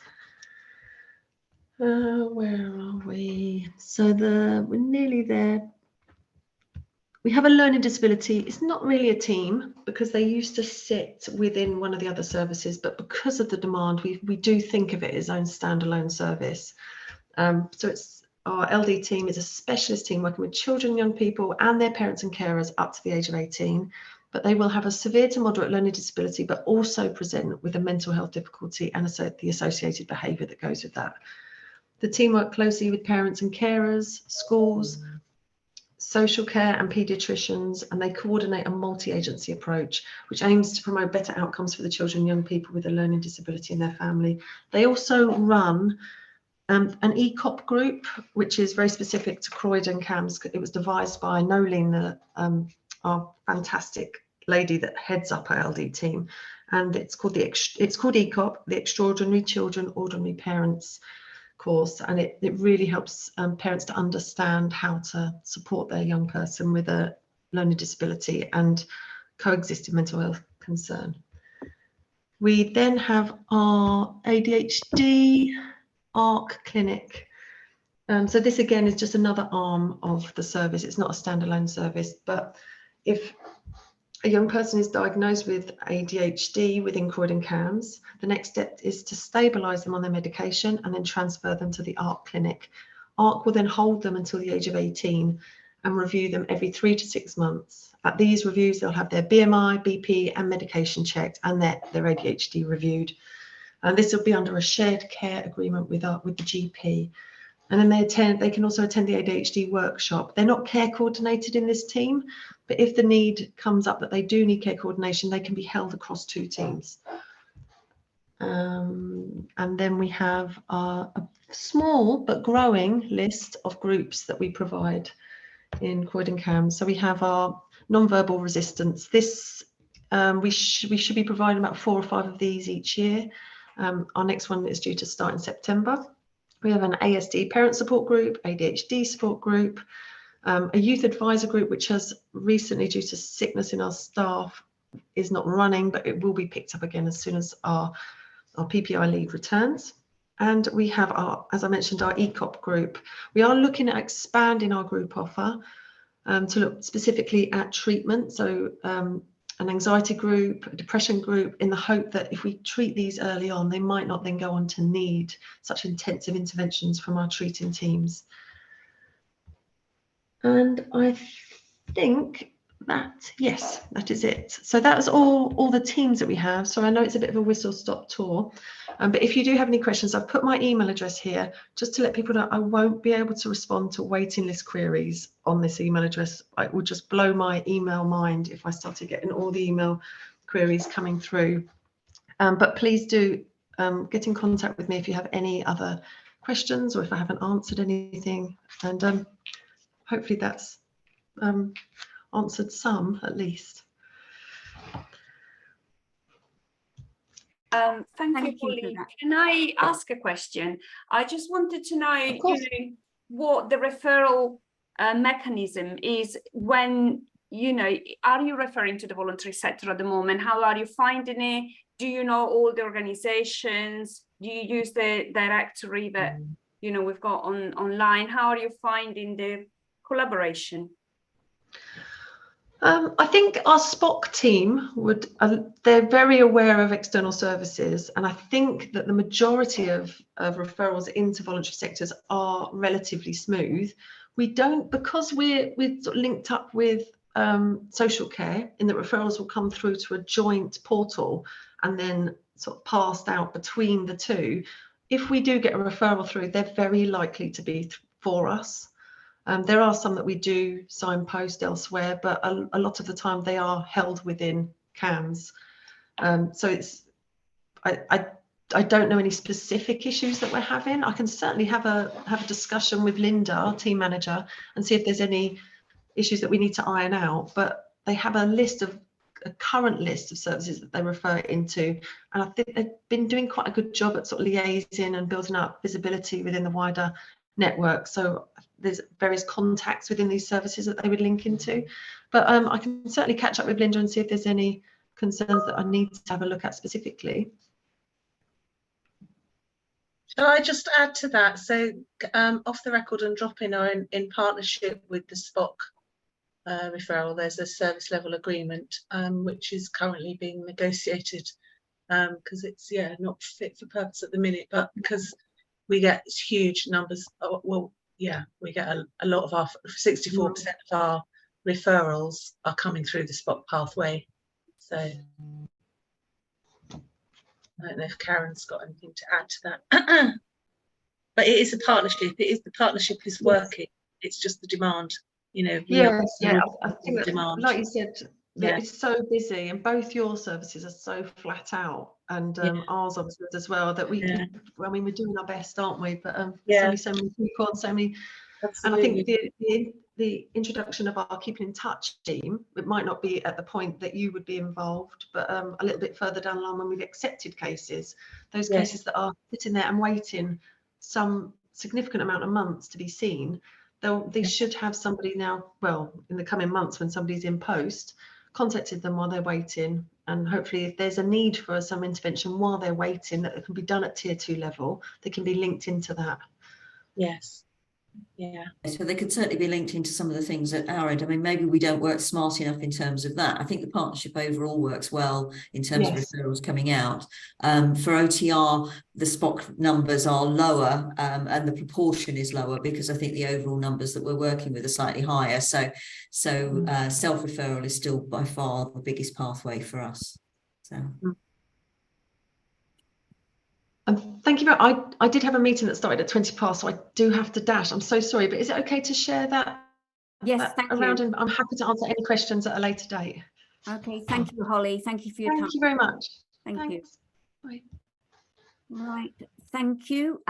Where are we? So we're nearly there. We have a learning disability. It's not really a team because they used to sit within one of the other services, but because of the demand, we do think of it as own standalone service. So our LD team is a specialist team working with children, young people and their parents and carers up to the age of 18. But they will have a severe to moderate learning disability, but also present with a mental health difficulty and the associated behaviour that goes with that. The team work closely with parents and carers, schools, social care and paediatricians, and they coordinate a multi-agency approach which aims to promote better outcomes for the children and young people with a learning disability and their family. They also run an ECOP group, which is very specific to Croydon CAHMS. It was devised by Nolene, our fantastic lady that heads up our LD team, and it's called ECOP, the Extraordinary Children, Ordinary Parents course, and it really helps parents to understand how to support their young person with a learning disability and coexisting mental health concern. We then have our ADHD ARC clinic. So this again is just another arm of the service. It's not a standalone service, but if a young person is diagnosed with ADHD within Croydon CAHMS, the next step is to stabilise them on their medication and then transfer them to the ARC clinic. ARC will then hold them until the age of 18 and review them every 3 to 6 months. At these reviews, they'll have their BMI, BP and medication checked and their ADHD reviewed. And this will be under a shared care agreement with the GP. And then they can also attend the ADHD workshop. They're not care coordinated in this team, but if the need comes up that they do need care coordination, they can be held across 2 teams. And then we have a small but growing list of groups that we provide in Croydon CAHMS. So we have our non-verbal resistance. This we should be providing about 4 or 5 of these each year. Our next one is due to start in September. We have an ASD parent support group, ADHD support group, a youth advisor group, which has recently, due to sickness in our staff, is not running, but it will be picked up again as soon as our PPI lead returns. And we have our, as I mentioned, our ECOP group. We are looking at expanding our group offer to look specifically at treatment. So an anxiety group, a depression group, in the hope that if we treat these early on, they might not then go on to need such intensive interventions from our treating teams. And I think that, yes, that is it. So that's all the teams that we have. So I know it's a bit of a whistle-stop tour, but if you do have any questions, I've put my email address here just to let people know I won't be able to respond to waiting list queries on this email address. It would just blow my email mind if I started getting all the email queries coming through. But please do get in contact with me if you have any other questions or if I haven't answered anything. And hopefully that's answered some at least. Thank Thank you, you for Holly. that. Can I ask a question? I just wanted to know, you know, what the referral mechanism is when, you know, are you referring to the voluntary sector at the moment? How are you finding it? Do you know all the organizations? Do you use the directory that, you know, we've got online? How are you finding the collaboration? I think our SPOC team would, they're very aware of external services, and I think that the majority of referrals into voluntary sectors are relatively smooth. We don't, because we're sort of linked up with social care, in that referrals will come through to a joint portal and then sort of passed out between the two. If we do get a referral through, they're very likely to be for us. There are some that we do signpost elsewhere, but a lot of the time they are held within CAHMS. So it's, I don't know any specific issues that we're having. I can certainly have a discussion with Linda, our team manager, and see if there's any issues that we need to iron out. But they have a current list of services that they refer into, and I think they've been doing quite a good job at sort of liaising and building up visibility within the wider network. So there's various contacts within these services that they would link into, but I can certainly catch up with Linda and see if there's any concerns that I need to have a look at specifically. Shall I just add to that? So Off the Record and Drop In are in partnership with the SPOC referral. There's a service level agreement which is currently being negotiated because it's not fit for purpose at the minute, but because we get huge numbers, we get a lot of our 64% of our referrals are coming through the SPOC pathway. So I don't know if Karen's got anything to add to that. But it is a partnership. The partnership is working. It's just the demand, you know. I think that, demand. like you said, it's so busy, and both your services are so flat out, and ours obviously as well, that we I mean, we're doing our best, aren't we? But there's only so many people and so many. Absolutely. And I think the introduction of our Keeping in Touch team, it might not be at the point that you would be involved, but a little bit further down the line when we've accepted cases, those cases that are sitting there and waiting some significant amount of months to be seen, they should have somebody now, well, in the coming months when somebody's in post, contacted them while they're waiting, and hopefully if there's a need for some intervention while they're waiting that can be done at tier 2 level, they can be linked into that. Yes. Yeah. So they could certainly be linked into some of the things at our end. I mean, maybe we don't work smart enough in terms of that. I think the partnership overall works well in terms of referrals coming out. For OTR, the SPOC numbers are lower and the proportion is lower because I think the overall numbers that we're working with are slightly higher. So self-referral is still by far the biggest pathway for us. So. Thank you very much. I did have a meeting that started at 20 past, so I do have to dash. I'm so sorry, but is it okay to share that? Yes, thank around, you. and I'm happy to answer any questions at a later date. Okay, thank you, Holly. Thank you for your time. Thank you very much. Thank you. Bye. Right, thank you.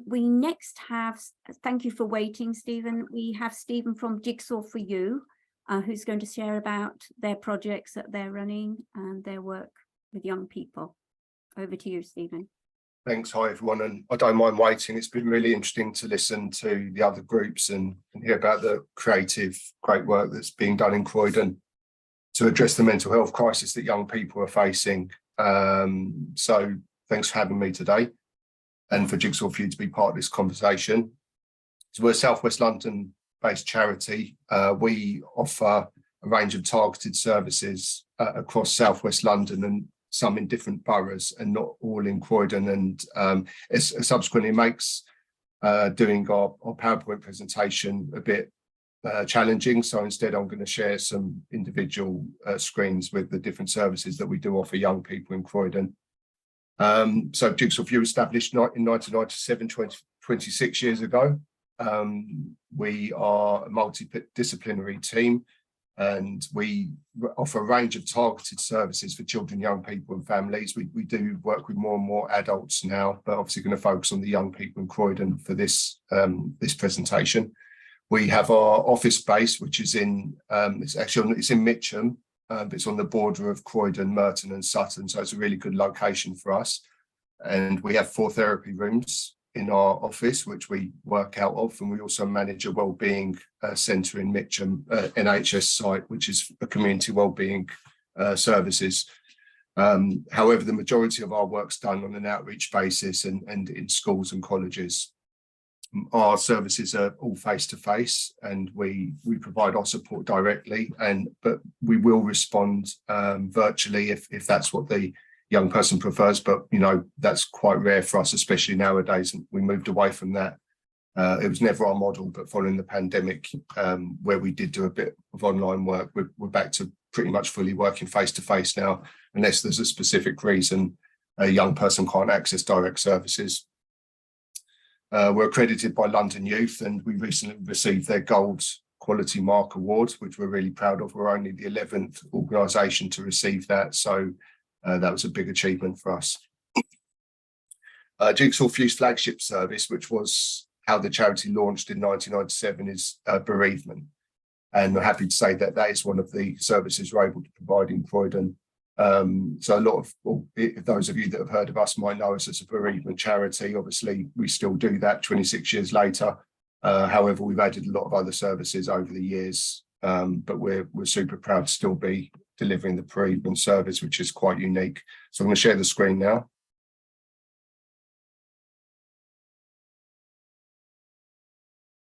We next have, thank you for waiting, Stephen. We have Stephen from Jigsaw for You, who's going to share about their projects that they're running and their work with young people. Over to you, Stephen. Thanks. Hi, everyone. And I don't mind waiting. It's been really interesting to listen to the other groups and hear about the creative, great work that's being done in Croydon to address the mental health crisis that young people are facing. So thanks for having me today and for Jigsaw for You to be part of this conversation. So we're a South West London-based charity. We offer a range of targeted services across South West London and some in different boroughs and not all in Croydon, and it subsequently makes doing our PowerPoint presentation a bit challenging. So instead I'm going to share some individual screens with the different services that we do offer young people in Croydon. So Jigsaw for You established in 1997, 26 years ago. We are a multidisciplinary team, and we offer a range of targeted services for children, young people and families. We do work with more and more adults now, but obviously going to focus on the young people in Croydon for this presentation. We have our office space, which is in, it's in Mitcham, but it's on the border of Croydon, Merton and Sutton, so it's a really good location for us. And we have 4 therapy rooms in our office, which we work out of, and we also manage a wellbeing centre in Mitcham, NHS site, which is a community wellbeing services. However, the majority of our work's done on an outreach basis and in schools and colleges. Our services are all face-to-face, and we provide our support directly, but we will respond virtually if that's what the young person prefers, but you know, that's quite rare for us, especially nowadays. We moved away from that. It was never our model, but following the pandemic, where we did do a bit of online work, we're back to pretty much fully working face-to-face now, unless there's a specific reason a young person can't access direct services. We're accredited by London Youth, and we recently received their Gold Quality Mark Award, which we're really proud of. We're only the 11th organisation to receive that, so that was a big achievement for us. Jigsaw for You's flagship service, which was how the charity launched in 1997, is bereavement. And I'm happy to say that that is one of the services we're able to provide in Croydon. So a lot of those of you that have heard of us might know us as a bereavement charity. Obviously, we still do that 26 years later. However, we've added a lot of other services over the years, but we're super proud to still be delivering the bereavement service, which is quite unique. So I'm going to share the screen now.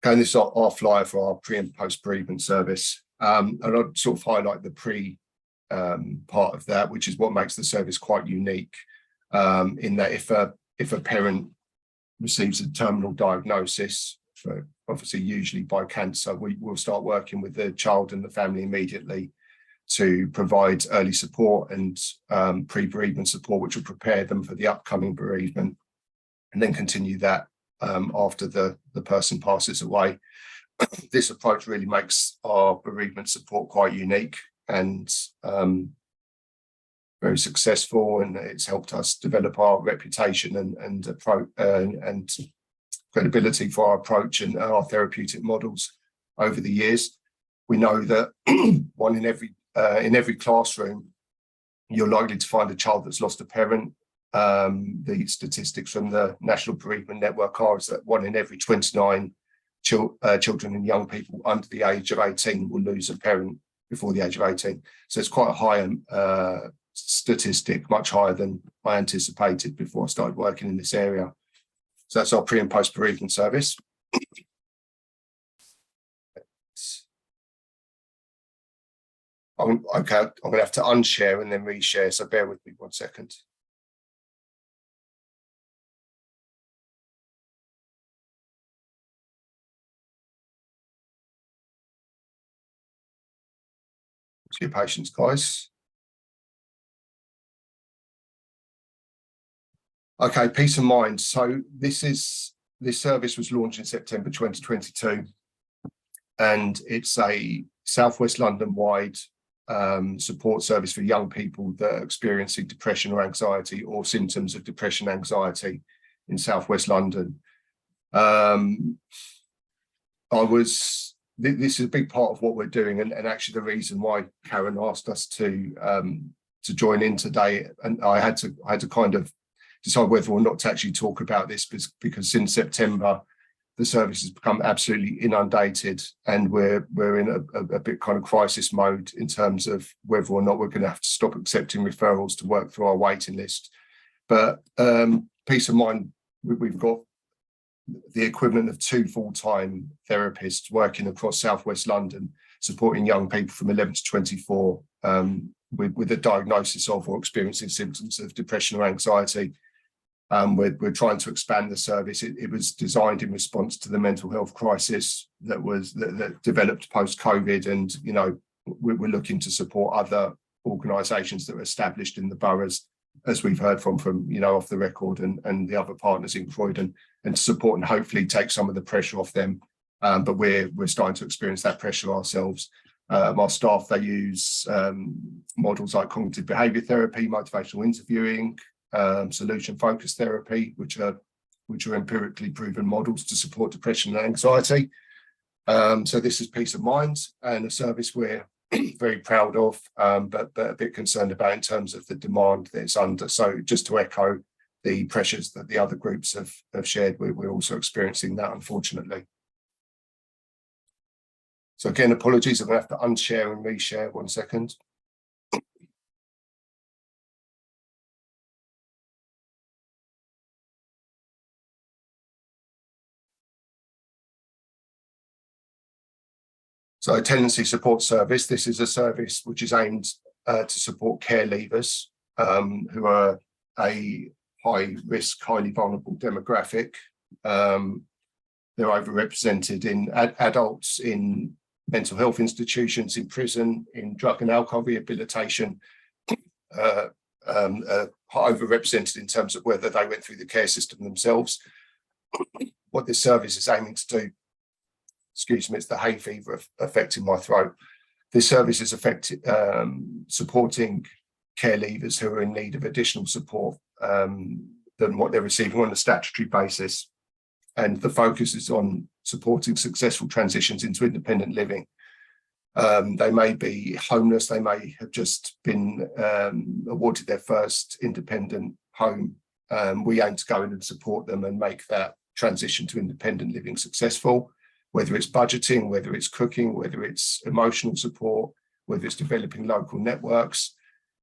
Okay, and this is our flyer for our pre and post bereavement service. And I'll sort of highlight the pre part of that, which is what makes the service quite unique, in that if a parent receives a terminal diagnosis, so obviously usually by cancer, we will start working with the child and the family immediately to provide early support and pre-bereavement support, which will prepare them for the upcoming bereavement, and then continue that after the person passes away. This approach really makes our bereavement support quite unique and very successful, and it's helped us develop our reputation and credibility for our approach and our therapeutic models over the years. We know that in every classroom, you're likely to find a child that's lost a parent. The statistics from the National Bereavement Network are that 1 in every 29 children and young people under the age of 18 will lose a parent before the age of 18. So it's quite a high statistic, much higher than I anticipated before I started working in this area. So that's our pre and post bereavement service. Okay, I'm going to have to unshare and then reshare, so bear with me 1 second. To your patience, guys. Okay, peace of mind. So this service was launched in September 2022, and it's a Southwest London-wide support service for young people that are experiencing depression or anxiety or symptoms of depression and anxiety in Southwest London. This is a big part of what we're doing, and actually the reason why Karen asked us to join in today, and I had to kind of decide whether or not to actually talk about this, because since September the service has become absolutely inundated, and we're in a bit kind of crisis mode in terms of whether or not we're going to have to stop accepting referrals to work through our waiting list. But peace of mind, we've got the equivalent of 2 full-time therapists working across Southwest London, supporting young people from 11 to 24 with a diagnosis of or experiencing symptoms of depression or anxiety. We're trying to expand the service. It was designed in response to the mental health crisis that developed post-COVID, and we're looking to support other organisations that are established in the boroughs, as we've heard from off the record, and the other partners in Croydon, and to support and hopefully take some of the pressure off them. But we're starting to experience that pressure ourselves. Our staff, they use models like cognitive behaviour therapy, motivational interviewing, solution focused therapy, which are empirically proven models to support depression and anxiety. So this is peace of mind, and a service we're very proud of, but a bit concerned about in terms of the demand that it's under. So just to echo the pressures that the other groups have shared, we're also experiencing that, unfortunately. So again, apologies, I'm going to have to unshare and reshare 1 second. So a tenancy support service, this is a service which is aimed to support care leavers who are a high risk, highly vulnerable demographic. They're overrepresented in adults in mental health institutions, in prison, in drug and alcohol rehabilitation, overrepresented in terms of whether they went through the care system themselves. What this service is aiming to do, excuse me, it's the hay fever affecting my throat. This service is supporting care leavers who are in need of additional support than what they're receiving on a statutory basis. And the focus is on supporting successful transitions into independent living. They may be homeless, they may have just been awarded their first independent home. We aim to go in and support them and make that transition to independent living successful, whether it's budgeting, whether it's cooking, whether it's emotional support, whether it's developing local networks.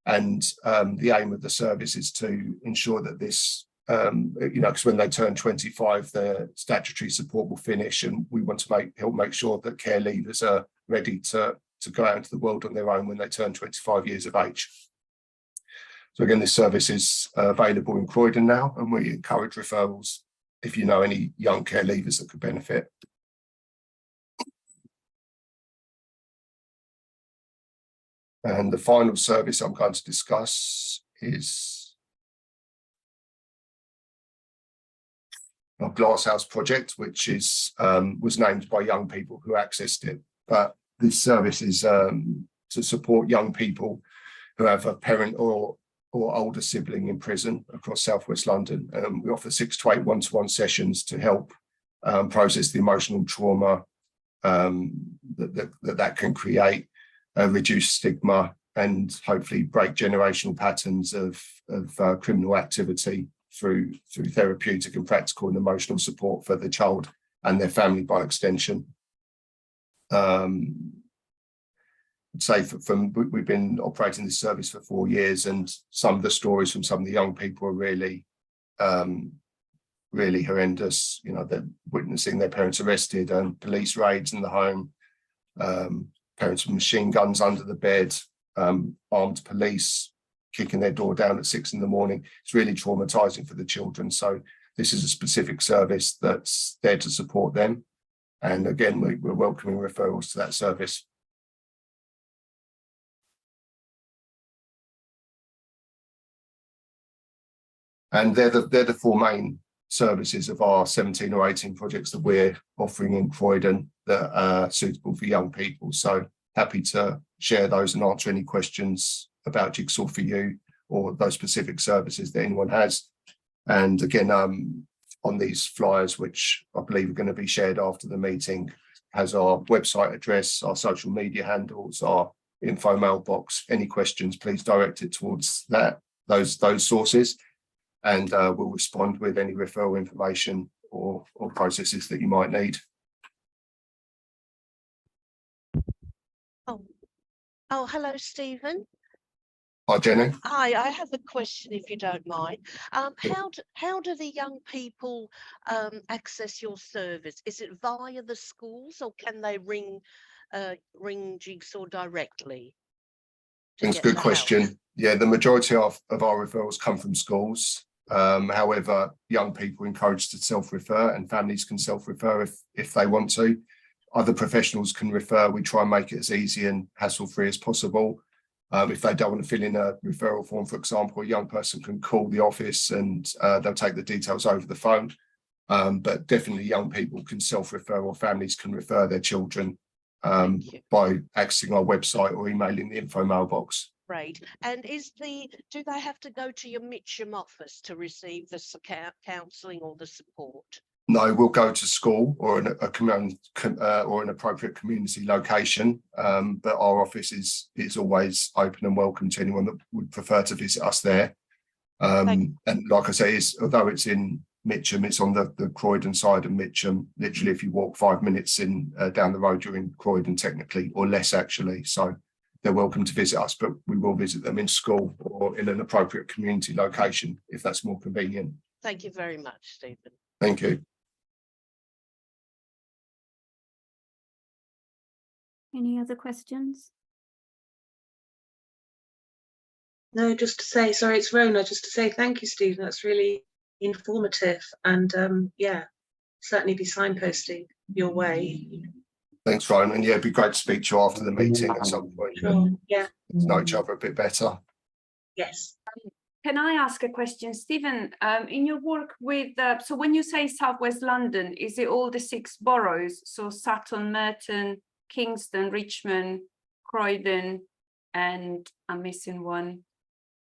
And the aim of the service is to ensure that this, because when they turn 25, the statutory support will finish, and we want to help make sure that care leavers are ready to go out into the world on their own when they turn 25 years of age. So again, this service is available in Croydon now, and we encourage referrals if you know any young care leavers that could benefit. And the final service I'm going to discuss is our Glasshouse project, which is was named by young people who accessed it. But this service is to support young people who have a parent or older sibling in prison across Southwest London. We offer 6 to 8 one-to-one sessions to help process the emotional trauma that can create, reduce stigma, and hopefully break generational patterns of criminal activity through therapeutic and practical and emotional support for the child and their family by extension. I'd say we've been operating this service for 4 years, and some of the stories from some of the young people are really horrendous. They're witnessing their parents arrested and police raids in the home, parents with machine guns under the bed, armed police kicking their door down at 6 in the morning. It's really traumatizing for the children. So this is a specific service that's there to support them. And again, we're welcoming referrals to that service. And they're the four main services of our 17 or 18 projects that we're offering in Croydon that are suitable for young people. So happy to share those and answer any questions about Jigsaw for You or those specific services that anyone has. And again, on these flyers, which I believe are going to be shared after the meeting, has our website address, our social media handles, our info mailbox. Any questions, please direct it towards those sources. And we'll respond with any referral information or processes that you might need. Oh, hello, Stephen. Hi, Jenny. Hi, I have a question if you don't mind. How do the young people access your service? Is it via the schools or can they ring Jigsaw directly? That's a good question. Yeah, the majority of our referrals come from schools. However, young people are encouraged to self-refer and families can self-refer if they want to. Other professionals can refer. We try and make it as easy and hassle-free as possible. If they don't want to fill in a referral form, for example, a young person can call the office and they'll take the details over the phone. But definitely young people can self-refer or families can refer their children by accessing our website or emailing the info mailbox. Great. And do they have to go to your Mitcham office to receive the counselling or the support? No, we'll go to school or an appropriate community location, but our office is always open and welcome to anyone that would prefer to visit us there. And like I say, although it's in Mitcham, it's on the Croydon side of Mitcham. Literally, if you walk 5 minutes down the road, you're in Croydon technically, or less actually. So they're welcome to visit us, but we will visit them in school or in an appropriate community location if that's more convenient. Thank you very much, Stephen. Thank you. Any other questions? No, just to say, sorry, it's Rona, just to say thank you, Stephen. That's really informative and yeah, certainly be signposting your way. Thanks, Ryan. And yeah, it'd be great to speak to you after the meeting at some point. Sure. Yeah. Know each other a bit better. Yes. Can I ask a question, Stephen? In your work with, so when you say Southwest London, is it all the 6 boroughs? So Sutton, Merton, Kingston, Richmond, Croydon, and I'm missing one.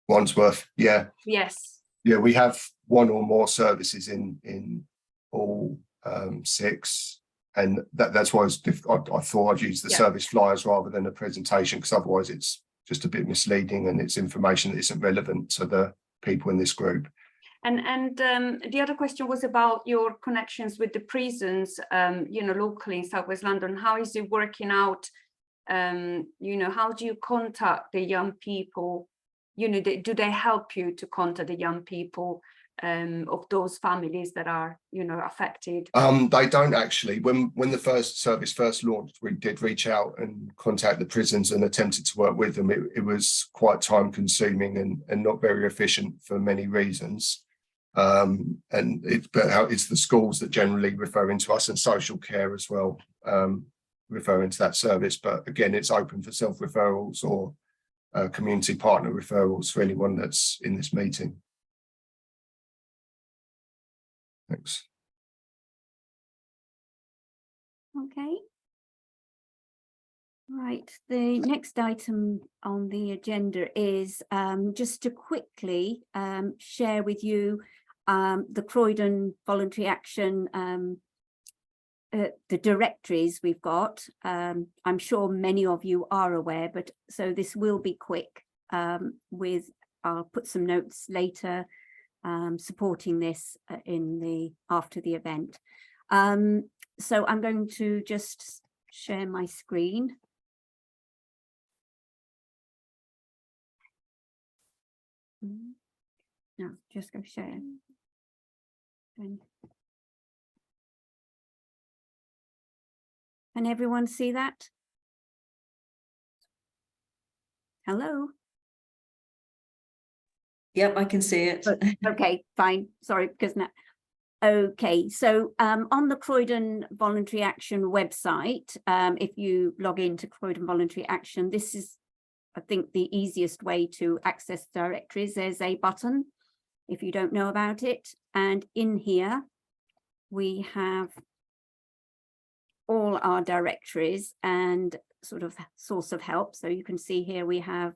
Wandsworth, yeah. Yes. Yeah, we have one or more services in all 6. And that's why I thought I'd use the service flyers rather than a presentation, because otherwise it's just a bit misleading and it's information that isn't relevant to the people in this group. And the other question was about your connections with the prisons, locally in Southwest London. How is it working out? How do you contact the young people? Do they help you to contact the young people of those families that are, affected? They don't actually. When the service first launched, we did reach out and contact the prisons and attempted to work with them. It was quite time consuming and not very efficient for many reasons. And it's the schools that generally referring to us and social care as well, referring to that service. But again, it's open for self-referrals or community partner referrals for anyone that's in this meeting. Thanks. Okay. Right, the next item on the agenda is just to quickly share with you the Croydon Voluntary Action, the directories we've got. I'm sure many of you are aware, but so this will be quick I'll put some notes later supporting this after the event. So I'm going to just share my screen. No, just go share. Can everyone see that? Hello. Yep, I can see it. Okay, fine. Sorry, because now. Okay, so on the Croydon Voluntary Action website, if you log into Croydon Voluntary Action, this is, I think, the easiest way to access directories. There's a button if you don't know about it. And in here, we have all our directories and sort of source of help. So you can see here we have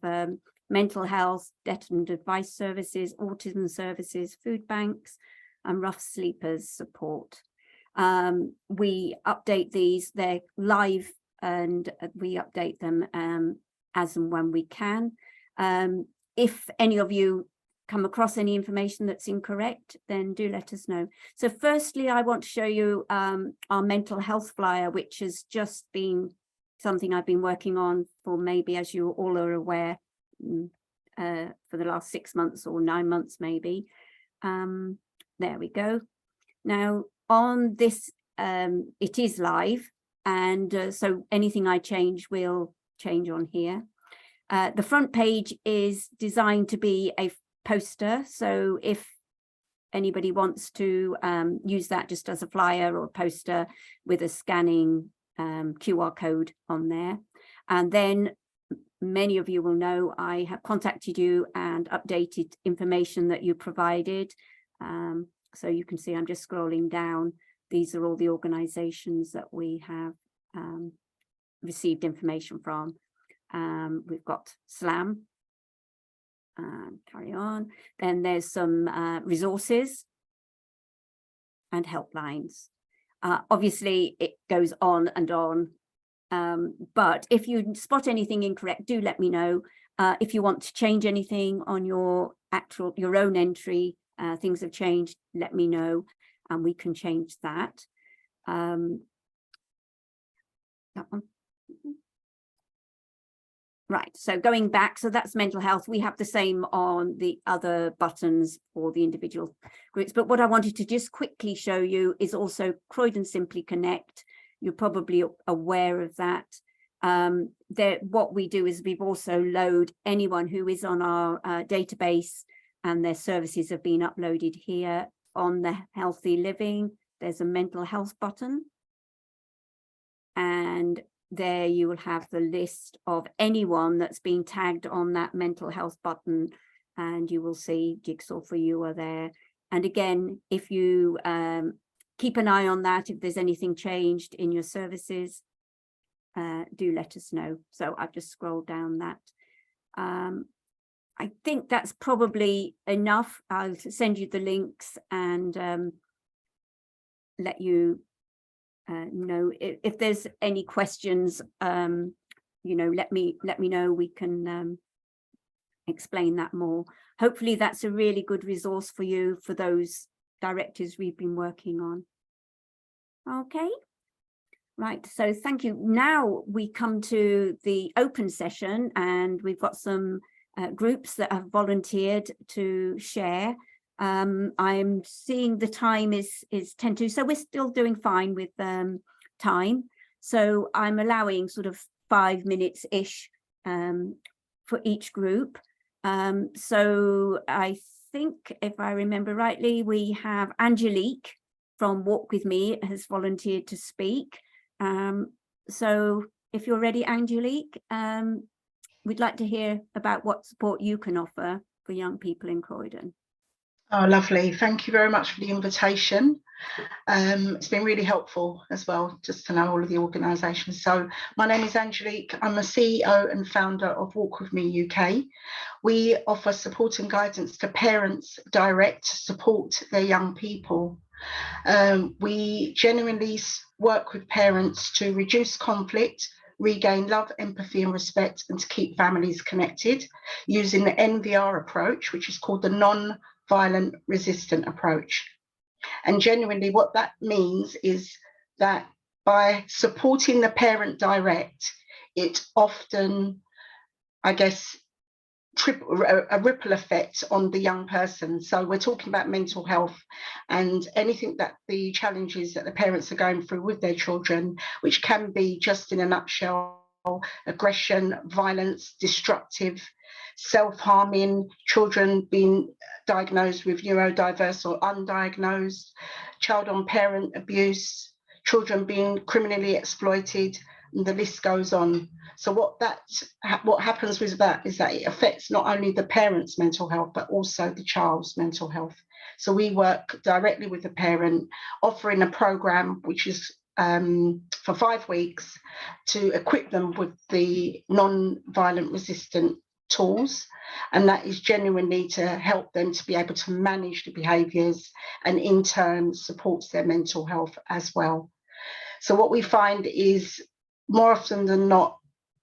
mental health, debt and advice services, autism services, food banks, and rough sleepers support. We update these, they're live, and we update them as and when we can. If any of you come across any information that's incorrect, then do let us know. So firstly, I want to show you our mental health flyer, which has just been something I've been working on for maybe, as you all are aware, for the last 6 months or 9 months maybe. There we go. Now on this, it is live, and so anything I change will change on here. The front page is designed to be a poster, so if anybody wants to use that just as a flyer or a poster with a scanning QR code on there. And then many of you will know I have contacted you and updated information that you provided. So you can see I'm just scrolling down. These are all the organisations that we have received information from. We've got SLAM, carry on. Then there's some resources and helplines. Obviously, it goes on and on. But if you spot anything incorrect, do let me know. If you want to change anything on your own entry, things have changed, let me know, and we can change that. That one. Right, so going back, so that's mental health. We have the same on the other buttons for the individual groups. But what I wanted to just quickly show you is also Croydon Simply Connect. You're probably aware of that. What we do is we've also load anyone who is on our database and their services have been uploaded here. On the healthy living, there's a mental health button. And there you will have the list of anyone that's been tagged on that mental health button, and you will see Jigsaw for You are there. And again, if you keep an eye on that, if there's anything changed in your services, do let us know. So I've just scrolled down that. I think that's probably enough. I'll send you the links and let you know if there's any questions. You know, let me know. We can explain that more. Hopefully, that's a really good resource for you for those directives we've been working on. Okay. Right, so thank you. Now we come to the open session, and we've got some groups that have volunteered to share. I'm seeing the time is 10 to, so we're still doing fine with time. So I'm allowing sort of 5 minutes ish for each group. So I think, if I remember rightly, we have Angelique from Walk With Me has volunteered to speak. So if you're ready, Angelique, we'd like to hear about what support you can offer for young people in Croydon. Oh, lovely. Thank you very much for the invitation. It's been really helpful as well, just to know all of the organisations. So my name is Angelique. I'm a CEO and founder of Walk With Me UK. We offer support and guidance to parents direct to support their young people. We genuinely work with parents to reduce conflict, regain love, empathy and respect, and to keep families connected using the NVR approach, which is called the non-violent resistant approach. And genuinely what that means is that by supporting the parent direct, it often, I guess, a ripple effect on the young person. So we're talking about mental health and anything that the challenges that the parents are going through with their children, which can be, just in a nutshell, aggression, violence, destructive, self-harming, children being diagnosed with neurodiverse or undiagnosed, child on parent abuse, children being criminally exploited, and the list goes on. So what happens with that is that it affects not only the parent's mental health, but also the child's mental health. So we work directly with the parent, offering a program which is for 5 weeks to equip them with the non-violent resistant tools, and that is genuinely to help them to be able to manage the behaviours, and in turn supports their mental health as well. So what we find is more often than not,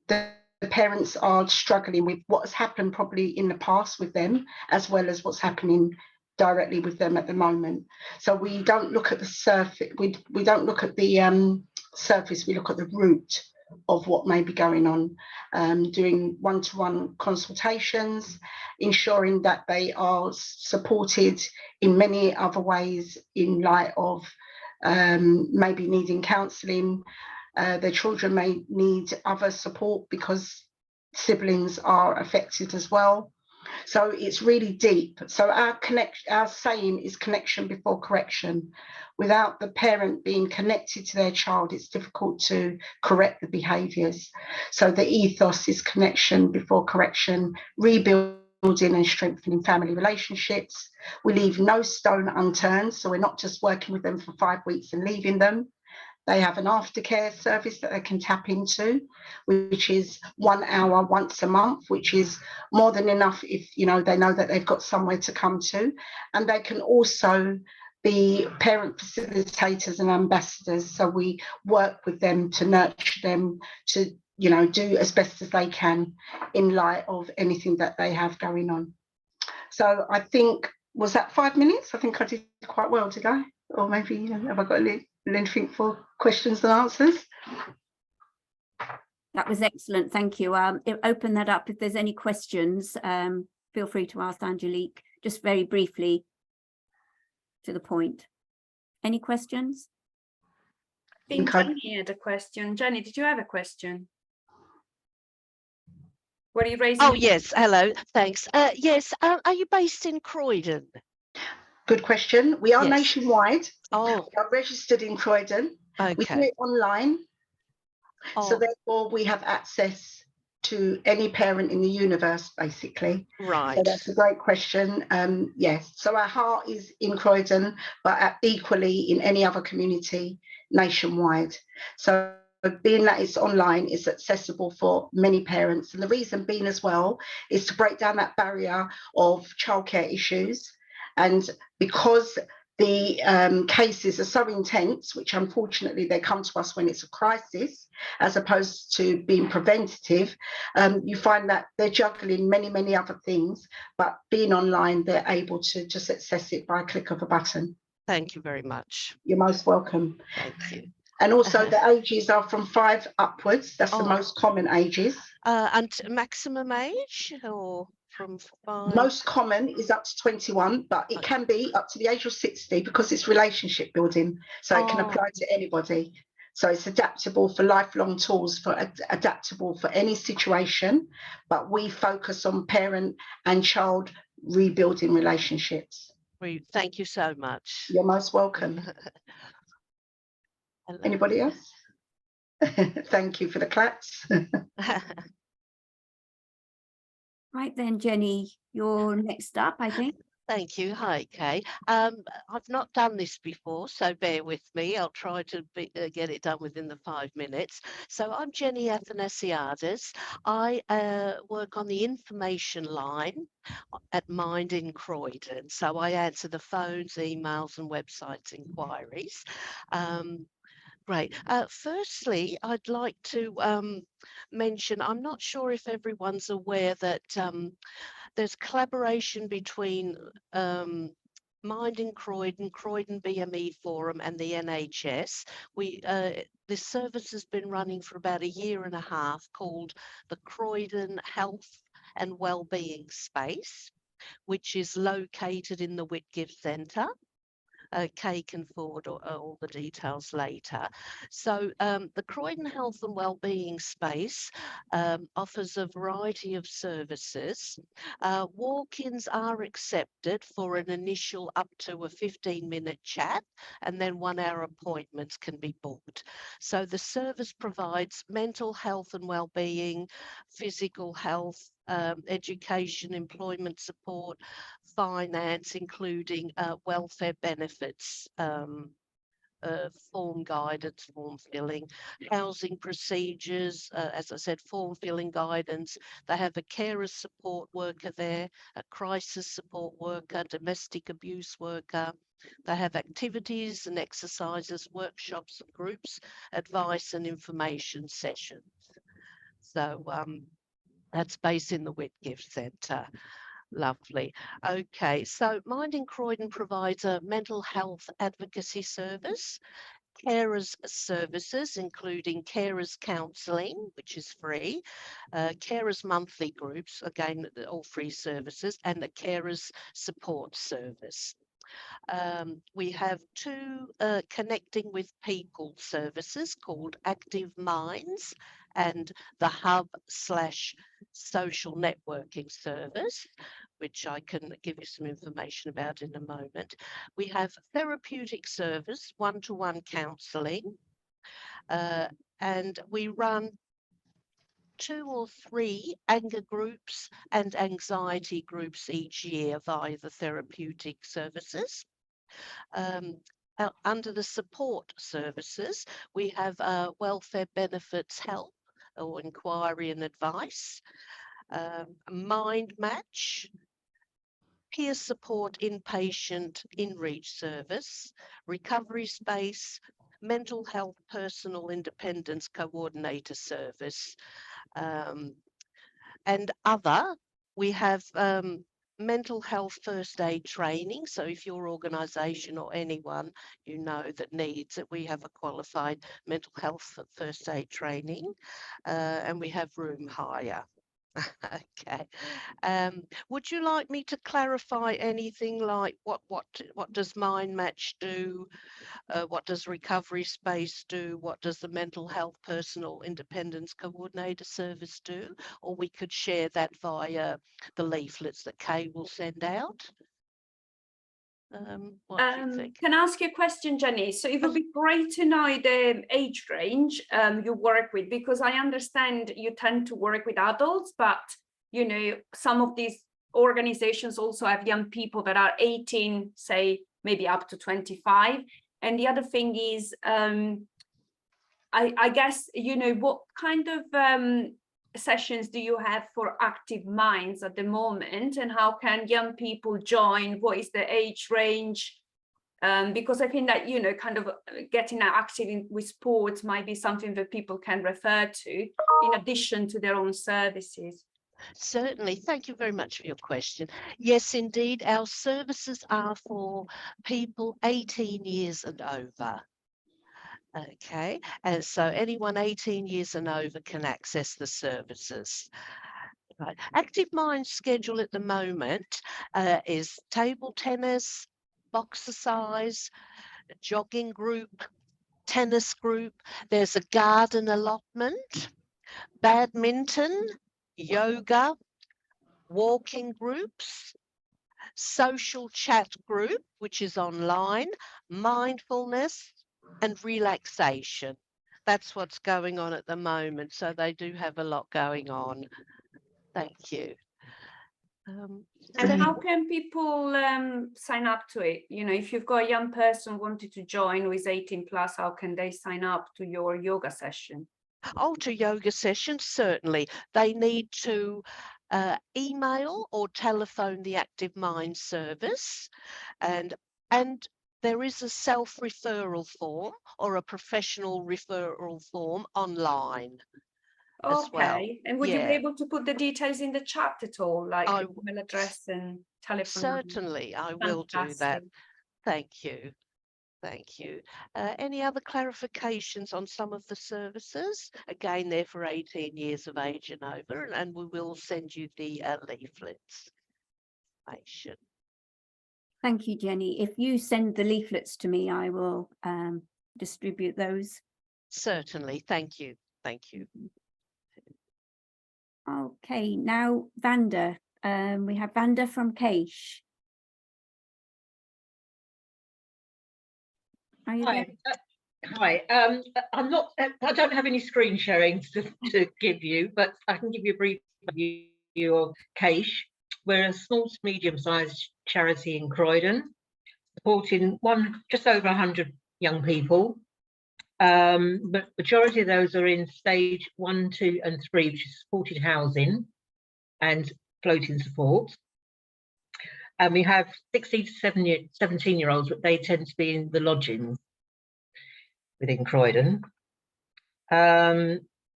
the parents are struggling with what has happened probably in the past with them, as well as what's happening directly with them at the moment. So we don't look at the surface, we don't look at the surface, we look at the root of what may be going on, doing one-to-one consultations, ensuring that they are supported in many other ways in light of maybe needing counselling. Their children may need other support because siblings are affected as well. So it's really deep. So our saying is connection before correction. Without the parent being connected to their child, it's difficult to correct the behaviours. So the ethos is connection before correction, rebuilding and strengthening family relationships. We leave no stone unturned. So we're not just working with them for 5 weeks and leaving them. They have an aftercare service that they can tap into, which is 1 hour once a month, which is more than enough if they know that they've got somewhere to come to. And they can also be parent facilitators and ambassadors. So we work with them to nurture them to, do as best as they can in light of anything that they have going on. So I think, was that 5 minutes? I think I did quite well, did I? Or maybe have I got anything for questions and answers? That was excellent, thank you. Open that up if there's any questions. Feel free to ask Angelique, just very briefly, to the point. Any questions? I think Jenny had a question. Jenny, did you have a question? Were you raising? Oh yes, hello, thanks. Yes, are you based in Croydon? Good question. We are Yes. nationwide. Oh, We are registered in Croydon. okay. We do it online. So therefore we have access to any parent in the universe, basically. Right. So that's a great question. Yes. So our heart is in Croydon, but equally in any other community nationwide. So being that it's online, it's accessible for many parents. And the reason being as well is to break down that barrier of childcare issues. And because the cases are so intense, which unfortunately they come to us when it's a crisis, as opposed to being preventative, you find that they're juggling many other things, but being online, they're able to just access it by a click of a button. Thank you very much. You're most welcome. Thank you. And also the ages are from 5 upwards. That's the most common ages. And maximum age, or from 5? Most common is up to 21, but it can be up to the age of 60 because it's relationship building. So it can apply to anybody. So it's adaptable for lifelong tools, adaptable for any situation. But we focus on parent and child rebuilding relationships. Thank you so much. You're most welcome. Anybody else? Thank you for the claps. Right then, Jenny, you're next up, I think. Thank you. Hi, Kay. I've not done this before, so bear with me. I'll try to get it done within the 5 minutes. So I'm Jenny Athanasiadis. I work on the information line at Mind in Croydon. So I answer the phones, emails and websites inquiries. Great. Firstly, I'd like to mention, I'm not sure if everyone's aware that there's collaboration between Mind in Croydon, Croydon BME Forum and the NHS. This service has been running for about 1.5 years, called the Croydon Health and Wellbeing Space, which is located in the Whitgift Centre. Kay can forward all the details later. So the Croydon Health and Wellbeing Space offers a variety of services. Walk-ins are accepted for an initial up to a 15-minute chat, and then 1-hour appointments can be booked. So the service provides mental health and wellbeing, physical health, education, employment support, finance, including welfare benefits, form guidance, form filling, housing procedures, as I said, form filling guidance. They have a carer support worker there, a crisis support worker, domestic abuse worker. They have activities and exercises, workshops, groups, advice and information sessions. So that's based in the Whitgift Centre. Lovely. Okay, so Mind in Croydon provides a mental health advocacy service, carers services, including carers counselling, which is free, carers monthly groups, again, all free services, and the carers support service. We have 2 connecting with people services called Active Minds and the Hub/social networking service, which I can give you some information about in a moment. We have therapeutic service, one-to-one counselling, and we run 2 or 3 anger groups and anxiety groups each year via the therapeutic services. Under the support services, we have welfare benefits help or inquiry and advice, mind match, peer support inpatient in-reach service, recovery space, mental health personal independence coordinator service, and other. We have mental health first aid training. So if your organisation or anyone you know that needs it, we have a qualified mental health first aid training, and we have room hire. Okay. Would you like me to clarify anything like what does Mind Match do? What does Recovery Space do? What does the Mental Health Personal Independence Coordinator Service do? Or we could share that via the leaflets that Kay will send out. What do you think? Can I ask you a question, Jenny? So it would be great to know the age range you work with, because I understand you tend to work with adults, but you know, some of these organizations also have young people that are 18, say maybe up to 25. And the other thing is, I guess, you know, what kind of sessions do you have for Active Minds at the moment, and how can young people join? What is the age range? Because I think that, you know, kind of getting active with sports might be something that people can refer to in addition to their own services. Certainly. Thank you very much for your question. Yes, indeed, our services are for people 18 years and over. Okay, and so anyone 18 years and over can access the services. Right. Active Mind's schedule at the moment is table tennis, boxercise, jogging group, tennis group. There's a garden allotment, badminton, yoga, walking groups, social chat group, which is online, mindfulness and relaxation. That's what's going on at the moment. So they do have a lot going on. Thank you. And how can people sign up to it? You know, if you've got a young person wanting to join who is 18 plus, how can they sign up to your yoga session? Oh, to yoga sessions, certainly. They need to email or telephone the Active Mind service, and there is a self-referral form or a professional referral form online. As well. And would you be able to put the details in the chat at all, like the email address and telephone number? Certainly, I will do that. Thank you. Thank you. Any other clarifications on some of the services? Again, they're for 18 years of age and over, and we will send you the leaflets. Thank you, Jenny. If you send the leaflets to me, I will distribute those. Certainly, thank you. Thank you. Okay, now Vanda. We have Vanda from CAHMS. Are you there? Hi. I'm not. I don't have any screen sharing to give you, but I can give you a brief view of CAHMS. We're a small to medium-sized charity in Croydon, supporting just over 100 young people. But majority of those are in stage 1, 2, and 3, which is supported housing and floating support. And we have 16 to 17-year-olds, but they tend to be in the lodgings within Croydon.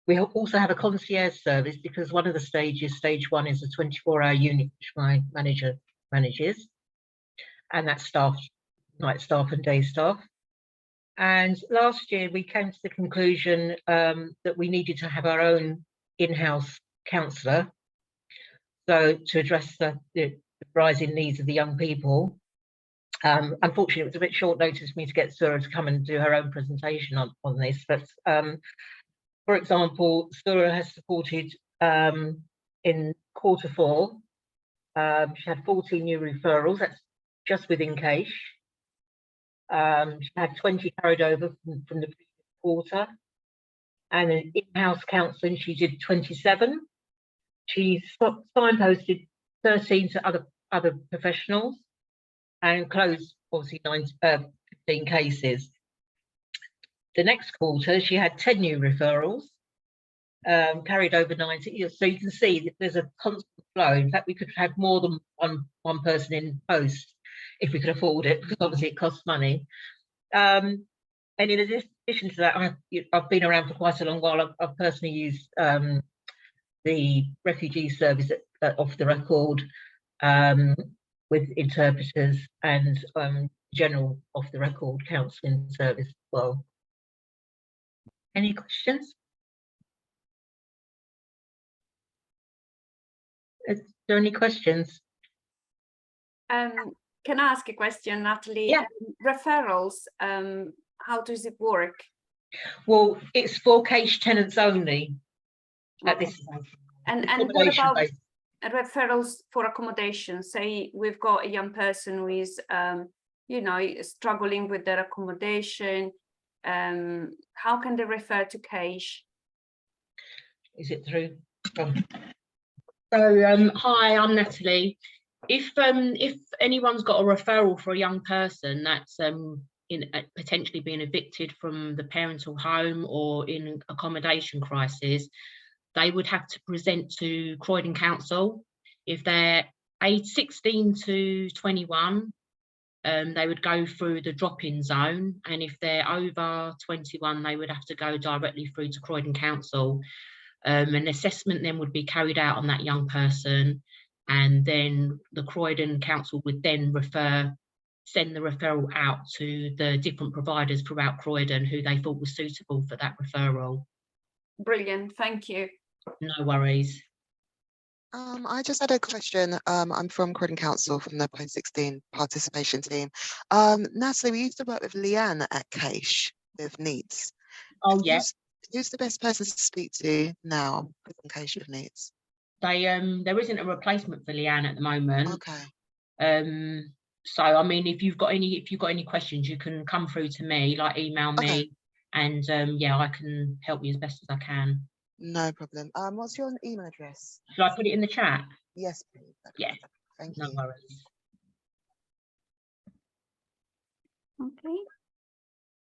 We also have a concierge service because one of the stages, stage 1, is a 24-hour unit which my manager manages, and that's staff, night staff and day staff. And last year we came to the conclusion that we needed to have our own in-house counsellor, so to address the rising needs of the young people. Unfortunately, it was a bit short notice for me to get Sura to come and do her own presentation on this, but for example, Sura has supported in Q4, she had 14 new referrals, that's just within CAHMS. She had 20 carried over from the previous quarter, and in in-house counselling she did 27. She signposted 13 to other professionals and closed obviously 15 cases. The next quarter she had 10 new referrals, carried over 90. So you can see that there's a constant flow. In fact, we could have more than one person in post if we could afford it, because obviously it costs money. And in addition to that, I've been around for quite a long while. I've personally used the refugee service off the record, with interpreters and general off the record counselling service as well. Any questions? Is there any questions? Can I ask a question, Natalie? Yeah. Referrals, how does it work? Well, it's for CAHMS tenants only at this time. And what about based. referrals for accommodation? Say we've got a young person who is, you know, struggling with their accommodation. How can they refer to CAHMS? Is it through? Oh. So hi, I'm Natalie. If anyone's got a referral for a young person that's potentially being evicted from the parental home or in accommodation crisis, they would have to present to Croydon Council. If they're aged 16 to 21, they would go through the drop-in zone, and if they're over 21, they would have to go directly through to Croydon Council. An assessment then would be carried out on that young person, and then the Croydon Council would then send the referral out to the different providers throughout Croydon who they thought was suitable for that referral. Brilliant, thank you. No worries. I just had a question. I'm from Croydon Council, from the post-16 participation team. Natalie, we used to work with Leanne at CAHMS with NEETs. Oh, yes. Who's the best person to speak to now in CAHMS with NEETs? There isn't a replacement for Leanne at the moment. Okay. So I mean, if you've got any questions, you can come through to me, like email me, okay. And yeah, I can help you as best as I can. No problem. What's your email address? Shall I put it in the chat? Yes, please. Yeah. Thank you. No worries. Okay.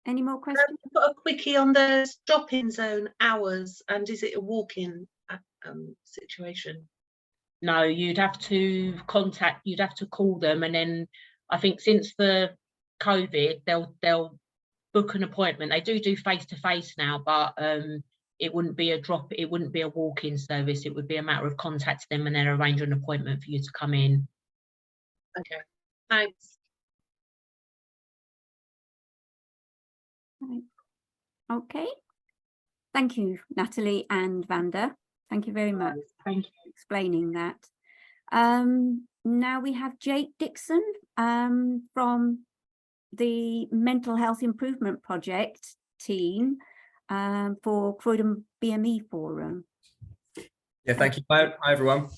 Any more questions? I've got a quickie on the drop-in zone hours, and is it a walk-in situation? No, you'd have to call them, and then I think since the COVID, they'll book an appointment. They do face-to-face now, but it wouldn't be a walk-in service. It would be a matter of contacting them and then arrange an appointment for you to come in. Okay, thanks. Okay. Thank you, Natalie and Vanda. Thank you very much. Thank you for explaining that. now we have Jake Dixon from the Mental Health Improvement Project team for Croydon BME Forum. Yeah, thank you. Hi everyone.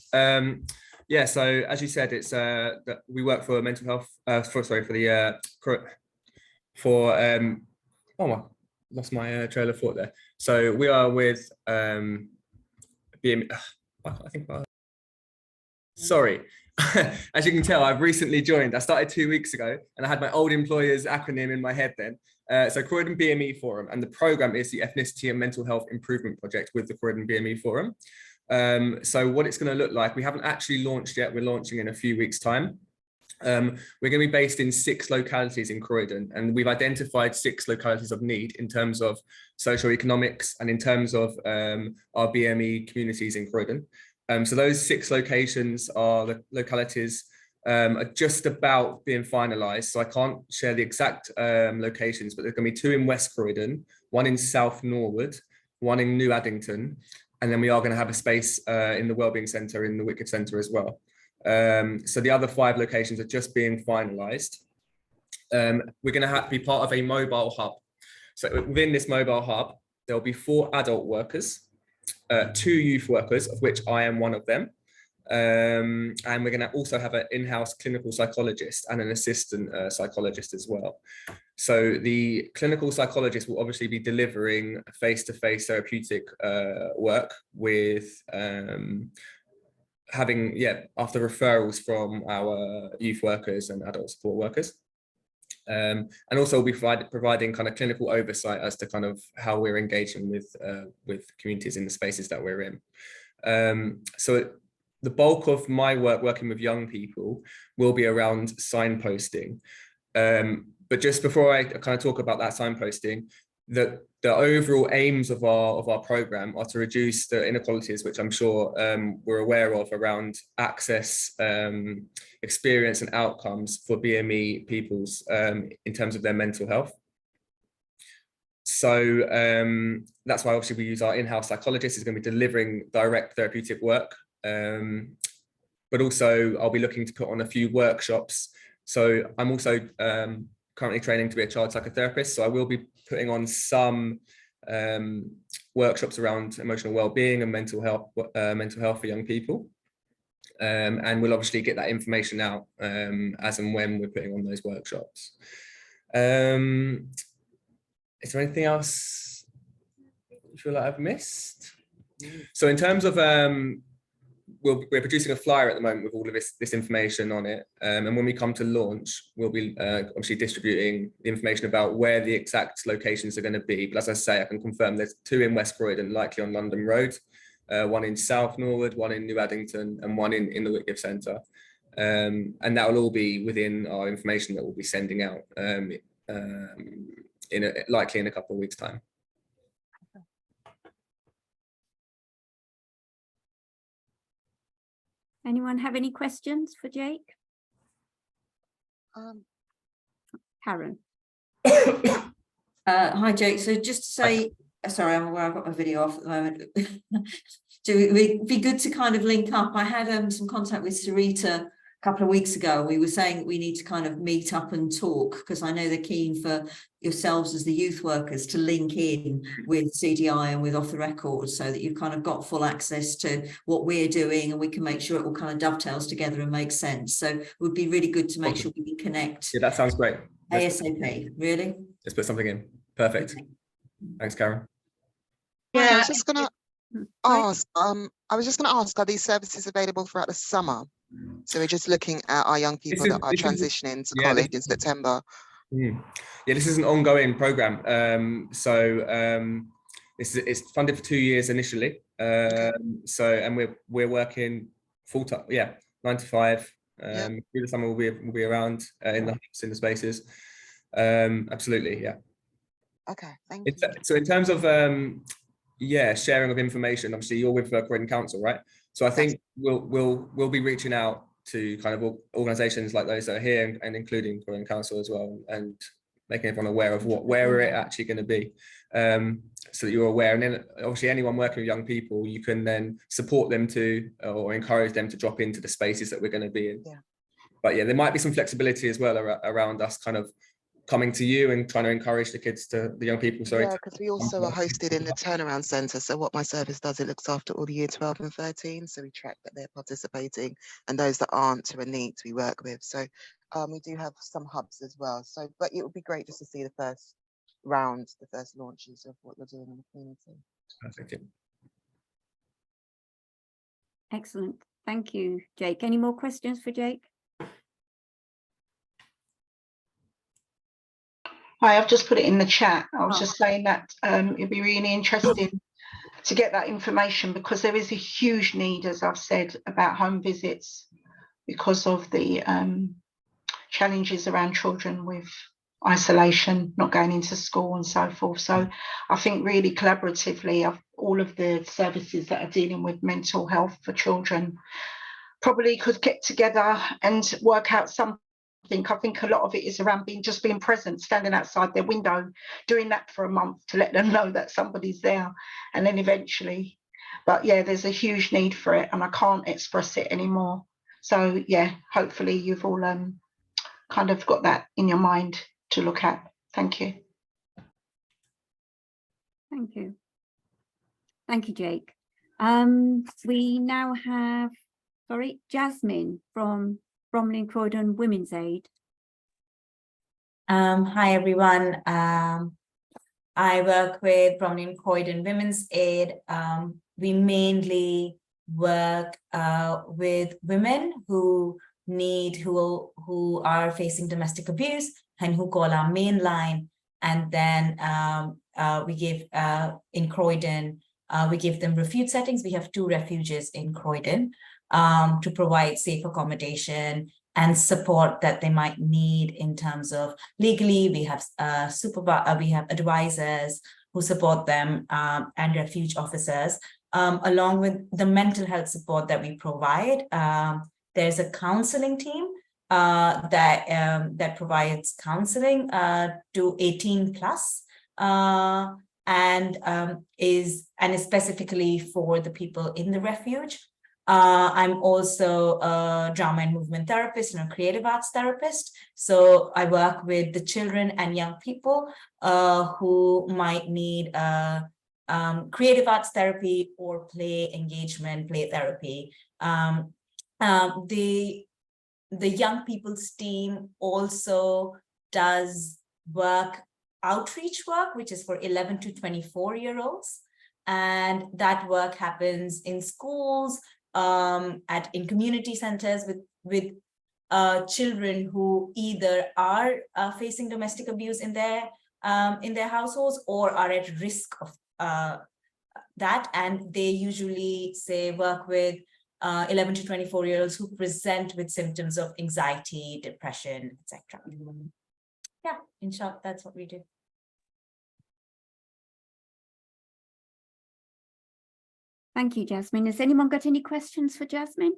Yeah, so as you said, it's that we work for mental health. Oh my, lost my trail of thought there. So we are with BME. I think. Sorry. As you can tell, I've recently joined. I started 2 weeks ago, and I had my old employer's acronym in my head then. So Croydon BME Forum, and the program is the Ethnicity and Mental Health Improvement Project with the Croydon BME Forum. So what it's going to look like, we haven't actually launched yet. We're launching in a few weeks' time. We're going to be based in 6 localities in Croydon, and we've identified 6 localities of need in terms of socioeconomics and in terms of our BME communities in Croydon. So those 6 locations are the localities are just about being finalised. So I can't share the exact locations, but there's going to be 2 in West Croydon, 1 in South Norwood, 1 in New Addington, and then we are going to have a space in the Wellbeing Centre in the Wicked Centre as well. So the other 5 locations are just being finalised. We're going to have to be part of a mobile hub. So within this mobile hub, there'll be 4 adult workers, 2 youth workers, of which I am one of them. And we're going to also have an in-house clinical psychologist and an assistant psychologist as well. So the clinical psychologist will obviously be delivering face-to-face therapeutic work with after referrals from our youth workers and adult support workers. And also we'll be providing kind of clinical oversight as to kind of how we're engaging with communities in the spaces that we're in. So the bulk of my work working with young people will be around signposting. But just before I kind of talk about that signposting, the overall aims of our program are to reduce the inequalities, which I'm sure we're aware of, around access, experience and outcomes for BME peoples in terms of their mental health. So that's why obviously we use our in-house psychologist who's going to be delivering direct therapeutic work. But also I'll be looking to put on a few workshops. So I'm also currently training to be a child psychotherapist. So I will be putting on some workshops around emotional well-being and mental health for young people. And we'll obviously get that information out as and when we're putting on those workshops. Is there anything else you feel like I've missed? So in terms of we're producing a flyer at the moment with all of this information on it, and when we come to launch, we'll be obviously distributing the information about where the exact locations are going to be. But as I say, I can confirm there's 2 in West Croydon, likely on London Road, 1 in South Norwood, 1 in New Addington, and 1 in the Whitgift Centre. And that will all be within our information that we'll be sending out likely in a couple of weeks' time. Anyone have any questions for Jake? Karen. Hi Jake, so just to say, sorry, I'm aware I've got my video off at the moment. So it'd be good to kind of link up. I had some contact with Sarita a couple of weeks ago. We were saying that we need to kind of meet up and talk, because I know they're keen for yourselves as the youth workers to link in with CDI and with Off the Record, so that you've kind of got full access to what we're doing, and we can make sure it all kind of dovetails together and makes sense. So it would be really good to make sure we can connect. Yeah, that sounds great. ASAP, really. Let's put something in. Perfect. Thanks, Karen. Yeah, I was just gonna ask. Are these services available throughout the summer? So we're just looking at our young people that are transitioning to college in September. Yeah, this is an ongoing program. It's funded for 2 years initially. And we're working full time. Yeah, 9 to 5. Through the summer we'll be around in the spaces. Absolutely, yeah. Okay, thank you. So in terms of sharing of information, obviously you're with Croydon Council, right? So I think we'll be reaching out to kind of organisations like those that are here, and including Croydon Council as well, and making everyone aware of where we're actually going to be, so that you're aware. And then obviously anyone working with young people, you can then support them to, or encourage them to drop into the spaces that we're going to be in. Yeah. But yeah, there might be some flexibility as well around us kind of coming to you and trying to encourage the young people. Sorry. Yeah, because we also are hosted in the turnaround centre. So what my service does, it looks after all the year 12 and 13. So we track that they're participating, and those that aren't, who are neat, we work with. So we do have some hubs as well. So, but it would be great just to see the first round, the first launches of what you're doing in the community. Perfect. Yeah. Excellent. Thank you, Jake. Any more questions for Jake? Hi, I've just put it in the chat. I was just saying that it'd be really interesting to get that information, because there is a huge need, as I've said, about home visits because of the challenges around children with isolation, not going into school and so forth. So I think really collaboratively, all of the services that are dealing with mental health for children probably could get together and work out something. I think a lot of it is around being present, standing outside their window, doing that for a month to let them know that somebody's there, and then eventually. But yeah, there's a huge need for it, and I can't express it anymore. So yeah, hopefully you've all kind of got that in your mind to look at. Thank you. Thank you. Thank you, Jake. We now have, Jasmine from Bromley and Croydon Women's Aid. Hi everyone. I work with Bromley and Croydon Women's Aid. We mainly work with women who are facing domestic abuse and who call our main line. And then we give in Croydon, we give them refuge settings. We have 2 refuges in Croydon to provide safe accommodation and support that they might need in terms of legally. We have we have advisors who support them and refuge officers, along with the mental health support that we provide. There's a counseling team that provides counseling to 18 plus and is specifically for the people in the refuge. I'm also a drama and movement therapist and a creative arts therapist. So I work with the children and young people who might need creative arts therapy or play engagement, play therapy. The young people's team also does outreach work, which is for 11 to 24-year-olds. And that work happens in schools, in community centers with children who either are facing domestic abuse in their households or are at risk of that. And they usually work with 11 to 24-year-olds who present with symptoms of anxiety, depression, etc. Yeah, in short, that's what we do. Thank you, Jasmine. Has anyone got any questions for Jasmine?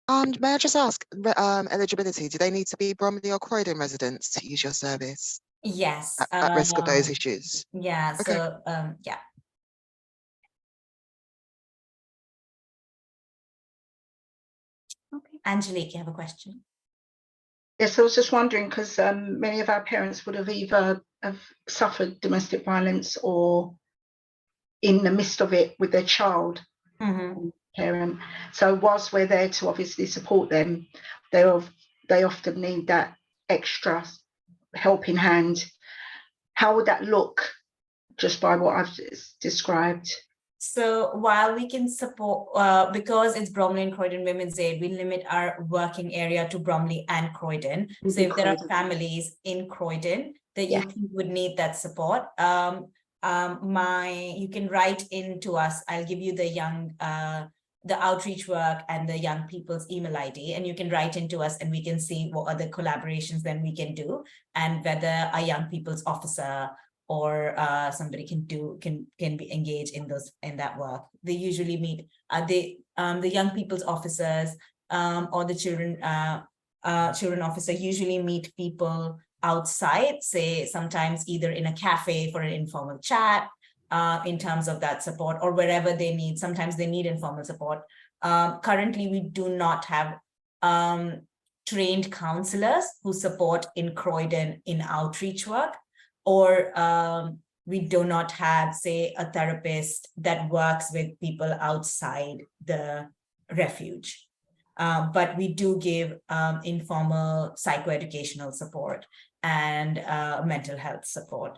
May I just ask, eligibility, do they need to be Bromley or Croydon residents to use your service? Yes. At risk of those issues? Yeah, okay. So, yeah. Okay. Angelique, you have a question? Yes, I was just wondering, because many of our parents would have either suffered domestic violence or in the midst of it with their child. Parent. So whilst we're there to obviously support them, they often need that extra helping hand. How would that look, just by what I've described? So while we can support, because it's Bromley and Croydon Women's Aid, we limit our working area to Bromley and Croydon. So if there are families in Croydon that you think would need that support, you can write in to us. I'll give you the outreach work and the young people's email ID, and you can write into us and we can see what other collaborations then we can do, and whether a young people's officer or somebody can be engaged in that work. They usually meet the young people's officers or the children children officer usually meet people outside, say sometimes either in a cafe for an informal chat, in terms of that support, or wherever they need. Sometimes they need informal support. Currently, we do not have trained counselors who support in Croydon in outreach work, or we do not have, say, a therapist that works with people outside the refuge. But we do give informal psychoeducational support and mental health support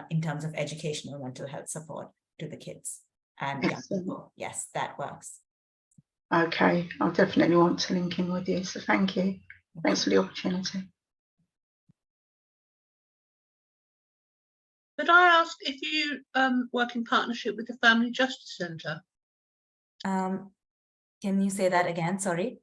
in terms of educational mental health support to the kids and young people. Yes, that works. Okay, I'll definitely want to link in with you. So thank you. Thanks for the opportunity. Could I ask if you work in partnership with the Family Justice Centre? Can you say that again? Sorry.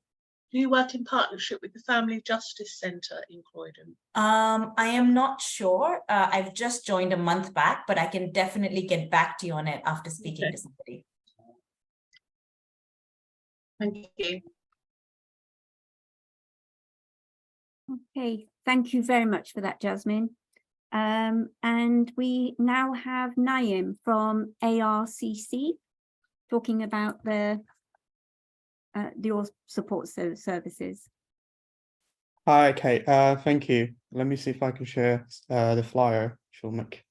Do you work in partnership with the Family Justice Centre in Croydon? I am not sure. I've just joined a month back, but I can definitely get back to you on it after speaking to somebody. Thank you. Okay, thank you very much for that, Jasmine. And we now have Naeem from ARCC talking about your support services. Hi, Kate. Thank you. Let me see if I can share the flyer. She'll make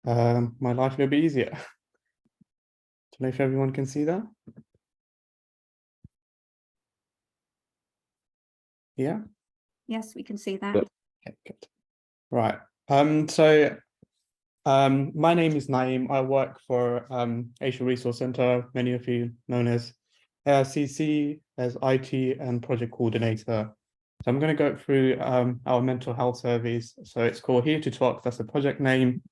my life a little bit easier. Don't know if everyone can see that. Yeah. Yes, we can see that. Good. Okay, good. Right. My name is Naeem. I work for Asian Resource Centre, many of you known as ARCC, as IT and project coordinator. So I'm going to go through our mental health service. So it's called Here to Talk. That's the project name.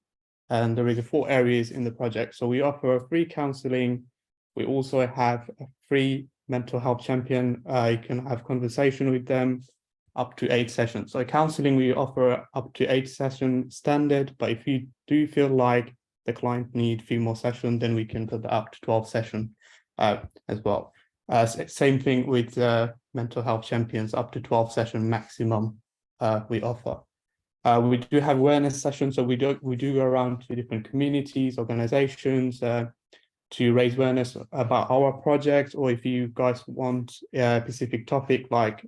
And there is 4 areas in the project. So we offer free counselling. We also have a free mental health champion. You can have conversation with them up to 8 sessions. So counselling, we offer up to 8 sessions standard. But if you do feel like the client need a few more sessions, then we can put that up to 12 sessions as well. Same thing with mental health champions, up to 12 session maximum we offer. We do have awareness sessions, so we do go around to different communities, organizations to raise awareness about our project, or if you guys want a specific topic like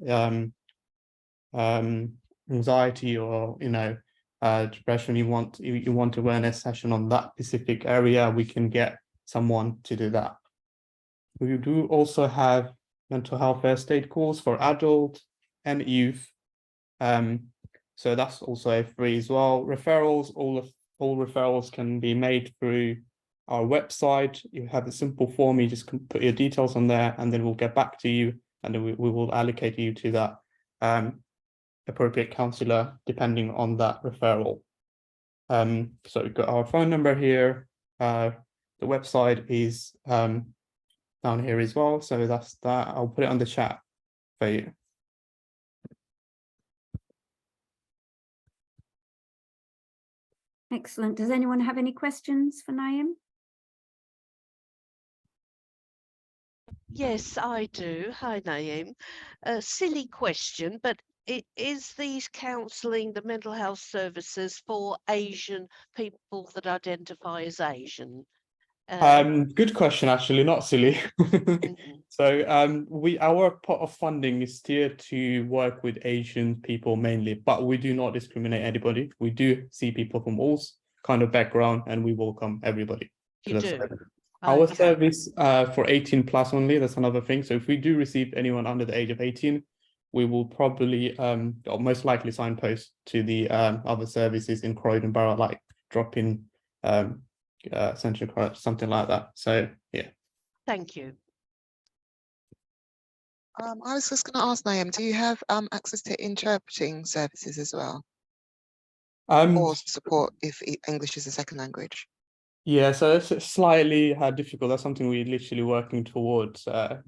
anxiety or depression, you want awareness session on that specific area, we can get someone to do that. We do also have mental health first aid course for adult and youth. So that's also free as well. Referrals, all referrals can be made through our website. You have a simple form, you just can put your details on there, and then we'll get back to you, and then we will allocate you to that appropriate counsellor depending on that referral. So we've got our phone number here. The website is down here as well. So that's that. I'll put it on the chat for you. Excellent. Does anyone have any questions for Naeem? Yes, I do. Hi, Naeem. A silly question, but is these counselling, the mental health services for Asian people that identify as Asian? Good question, actually, not silly. So our pot of funding is steered to work with Asian people mainly, but we do not discriminate anybody. We do see people from all kind of background, and we welcome everybody. You do? Our service for 18 plus only, that's another thing. So if we do receive anyone under the age of 18, we will probably or most likely signpost to the other services in Croydon Borough, like Drop In, Central Croydon, something like that. So yeah. Thank you. I was just going to ask, Naeem, do you have access to interpreting services as well? Or support if English is a second language? Yeah, so it's slightly difficult. That's something we're literally working towards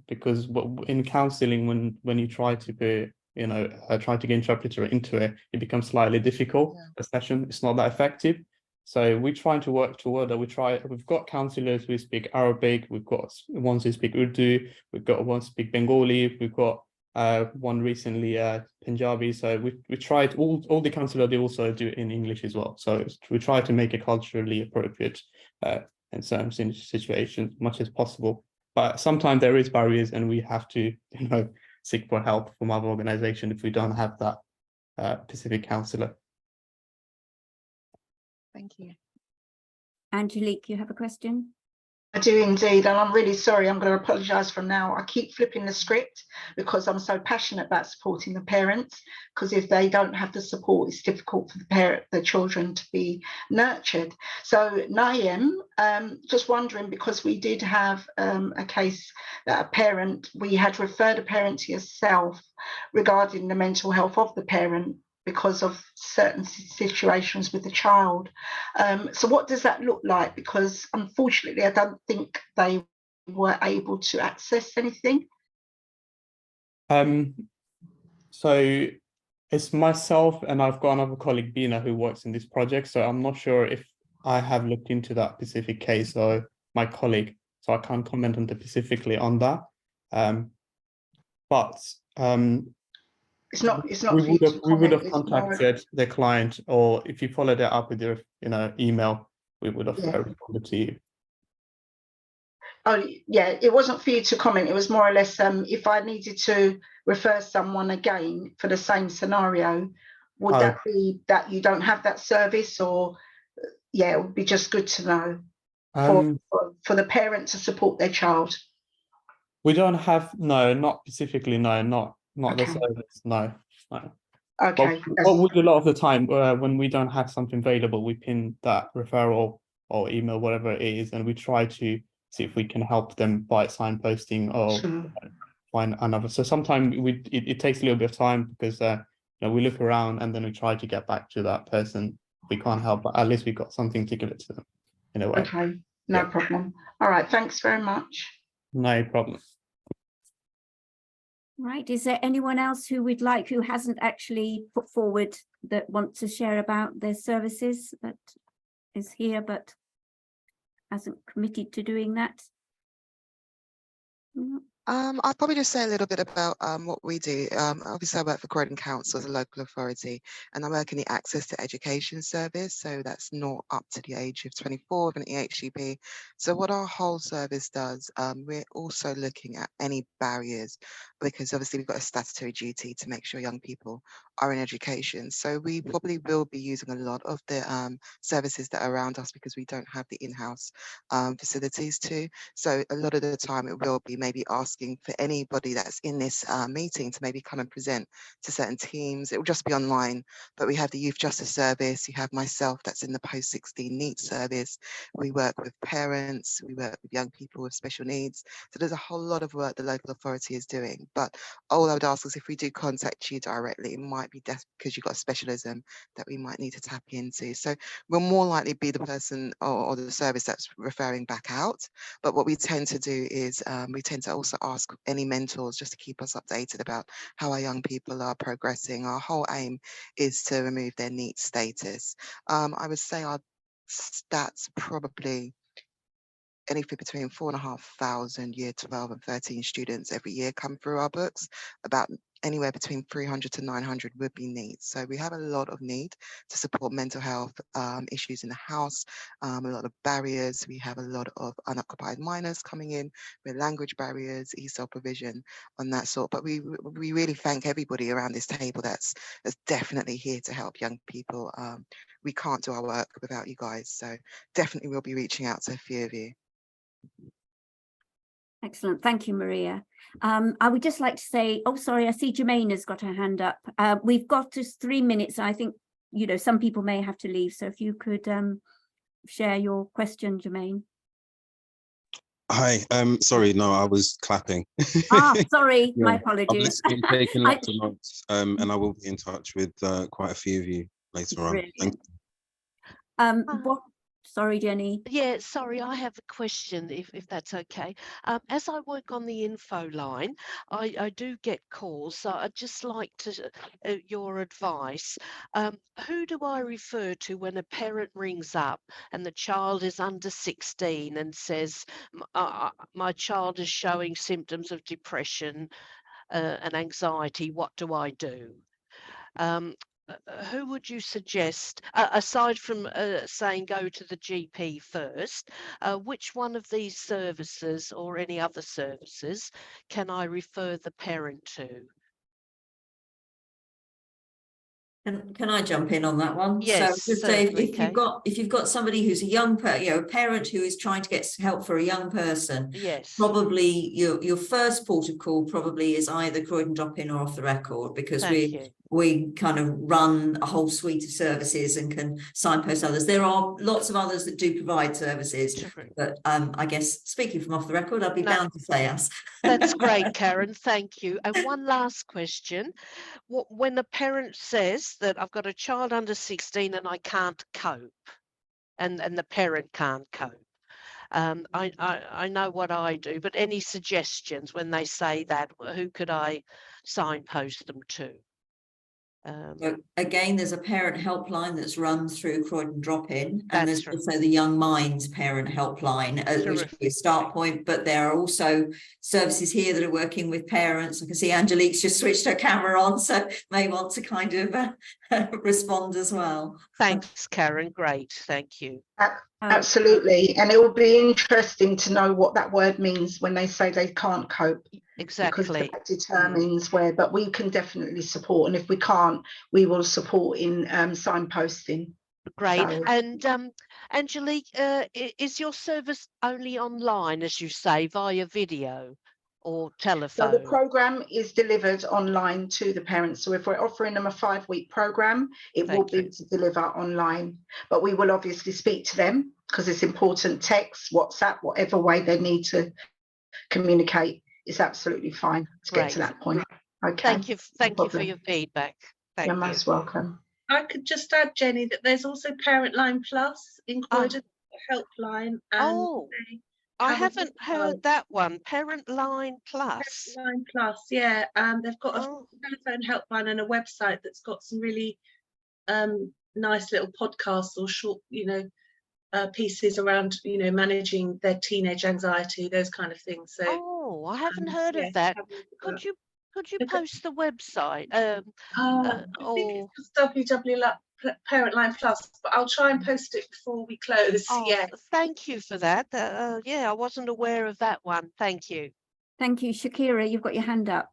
because in counselling, when you try to be, try to get interpreter into it, it becomes slightly difficult. Yeah. The session, it's not that effective. So we're trying to work toward that. We've got counsellors who speak Arabic. We've got ones who speak Urdu. We've got ones who speak Bengali. We've got one recently, Punjabi. So we tried, all the councillors, they also do it in English as well. So we try to make it culturally appropriate in certain situations, much as possible. But sometimes there is barriers, and we have to, you know, seek for help from other organisation if we don't have that specific counsellor. Thank you. Angelique, you have a question? I do indeed, and I'm really sorry. I'm going to apologise from now. I keep flipping the script because I'm so passionate about supporting the parents, because if they don't have the support, it's difficult for the children to be nurtured. So Naeem, just wondering, because we did have a case that a parent, we had referred a parent to yourself regarding the mental health of the parent because of certain situations with the child. So what does that look like? Because unfortunately, I don't think they were able to access anything. So it's myself, and I've got another colleague, Bina, who works in this project. So I'm not sure if I have looked into that specific case, or my colleague, so I can't comment on specifically on that. But it's not we would have contacted the client, or if you followed it up with your, you know, email, we would have responded to you. Oh yeah, it wasn't for you to comment. It was more or less if I needed to refer someone again for the same scenario, would that be that you don't have that service, or yeah, it would be just good to know for the parent to support their child. We don't have, no, not specifically, no, not Okay. the service, no. Okay. What we do a lot of the time when we don't have something available, we pin that referral or email, whatever it is, and we try to see if we can help them by signposting or find another. So sometimes it takes a little bit of time, because you know, we look around and then we try to get back to that person. We can't help, but at least we've got something to give it to them in a way. Okay, no problem. All right, thanks very much. No problem. Right, is there anyone else who would like, who hasn't actually put forward, that want to share about their services, that is here but hasn't committed to doing that? No. I'll probably just say a little bit about what we do. Obviously, I work for Croydon Council as a local authority, and I work in the Access to Education service. So that's not up to the age of 24 with an EHCP. So what our whole service does, we're also looking at any barriers, because obviously we've got a statutory duty to make sure young people are in education. So we probably will be using a lot of the services that are around us, because we don't have the in-house facilities to. So a lot of the time it will be maybe asking for anybody that's in this meeting to maybe come and present to certain teams. It will just be online, but we have the Youth Justice Service. You have myself that's in the post-16 NEET service. We work with parents, we work with young people with special needs. So there's a whole lot of work the local authority is doing. But all I would ask is, if we do contact you directly, it might be because you've got a specialism that we might need to tap into. So we'll more likely be the person or the service that's referring back out. But what we tend to do is we tend to also ask any mentors just to keep us updated about how our young people are progressing. Our whole aim is to remove their NEET status. I would say our stats probably anything between 4,500 year 12 and 13 students every year come through our books. About anywhere between 300 to 900 would be needs. So we have a lot of need to support mental health issues in the house, a lot of barriers. We have a lot of unoccupied minors coming in with language barriers, ESOL provision on that sort. But we really thank everybody around this table that's definitely here to help young people. We can't do our work without you guys. So definitely we'll be reaching out to a few of you. Excellent, thank you, Maria. I would just like to say, oh, sorry, I see Jermaine has got her hand up. We've got just 3 minutes. I think, you know, some people may have to leave. So if you could share your question, Jermaine. Hi, sorry, no, I was clapping. Sorry, Yeah, my apologies. I've been taking lots of notes, and I will be in touch with quite a few of you later on. Thank you. Sorry, Jenny. Yeah, sorry, I have a question, if that's okay. As I work on the info line, I do get calls, so I'd just like to your advice. Who do I refer to when a parent rings up and the child is under 16 and says, my child is showing symptoms of depression? and anxiety, what do I do? Who would you suggest, aside from saying go to the GP first, which one of these services or any other services can I refer the parent to? Can I jump in on that one? Yes, so just say certainly, if you've got somebody who's a young a parent who is trying to get help for a young person, yes, probably your first port of call probably is either Croydon Drop In or Off the Record, because we kind of run a whole suite of services and can signpost others. There are lots of others that do provide services, but I guess speaking from Off the Record, I'd be bound to say us. That's great, Karen. Thank you. And one last question. When a parent says that I've got a child under 16 and I can't cope, and the parent can't cope, I know what I do, but any suggestions when they say that, who could I signpost them to? So again, there's a parent helpline that's run through Croydon Drop In, and there's also the Young Minds parent helpline, which is a start point, but there are also services here that are working with parents. I can see Angelique's just switched her camera on, so may want to kind of respond as well. Thanks, Karen. Great. Thank you. Absolutely. And it will be interesting to know what that word means when they say they can't cope. Exactly. Because that determines where, but we can definitely support. And if we can't, we will support in signposting. Great. So, and Angelique, is your service only online, as you say, via video or telephone? So the programme is delivered online to the parents. So if we're offering them a 5-week programme, it will be to deliver online. But we will obviously speak to them because it's important. Text, WhatsApp, whatever way they need to communicate is absolutely fine to get to that point. Okay. Thank you for your feedback. You're most welcome. I could just add, Jenny, that there's also Parent Line Plus in Croydon, helpline. And I haven't heard that one. Parent Line Plus. Parent Line Plus, yeah. They've got a telephone helpline and a website that's got some really nice little podcasts or short, pieces around, managing their teenage anxiety, those kind of things. So, I haven't heard of that. Could you post the website? I think it's www.parentline plus, but I'll try and post it before we close. Thank you for that. I wasn't aware of that one. Thank you. Thank you. Shakira, you've got your hand up.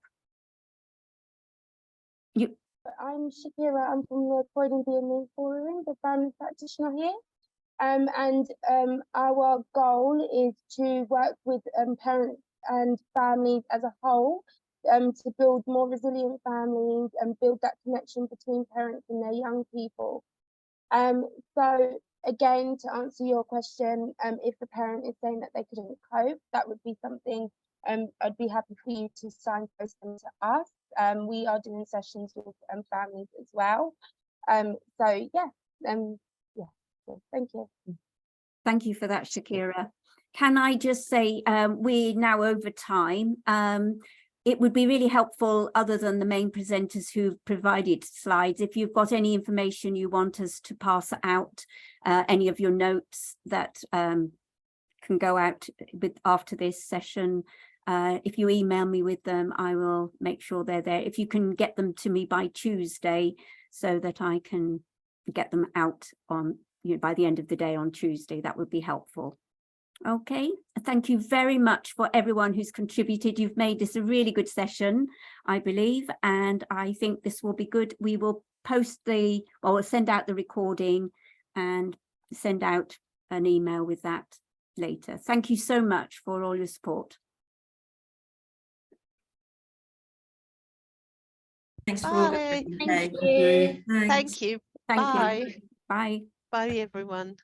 I'm Shakira. I'm from the Croydon DME Forum, the family practitioner here. Our goal is to work with parents and families as a whole to build more resilient families and build that connection between parents and their young people. So again, to answer your question, if the parent is saying that they couldn't cope, that would be something I'd be happy for you to signpost them to us. We are doing sessions with families as well. Thank you. Thank you for that, Shakira. Can I just say we're now over time. It would be really helpful, other than the main presenters who provided slides, if you've got any information you want us to pass out, any of your notes that can go out with after this session. If you email me with them, I will make sure they're there. If you can get them to me by Tuesday so that I can get them out on by the end of the day on Tuesday, that would be helpful. Okay, thank you very much for everyone who's contributed. You've made this a really good session, I believe, and I think this will be good. We will send out the recording and send out an email with that later. Thank you so much for all your support. Thanks for Bye. Thank you. Thank you. Thank Bye. you. Bye. Bye, everyone.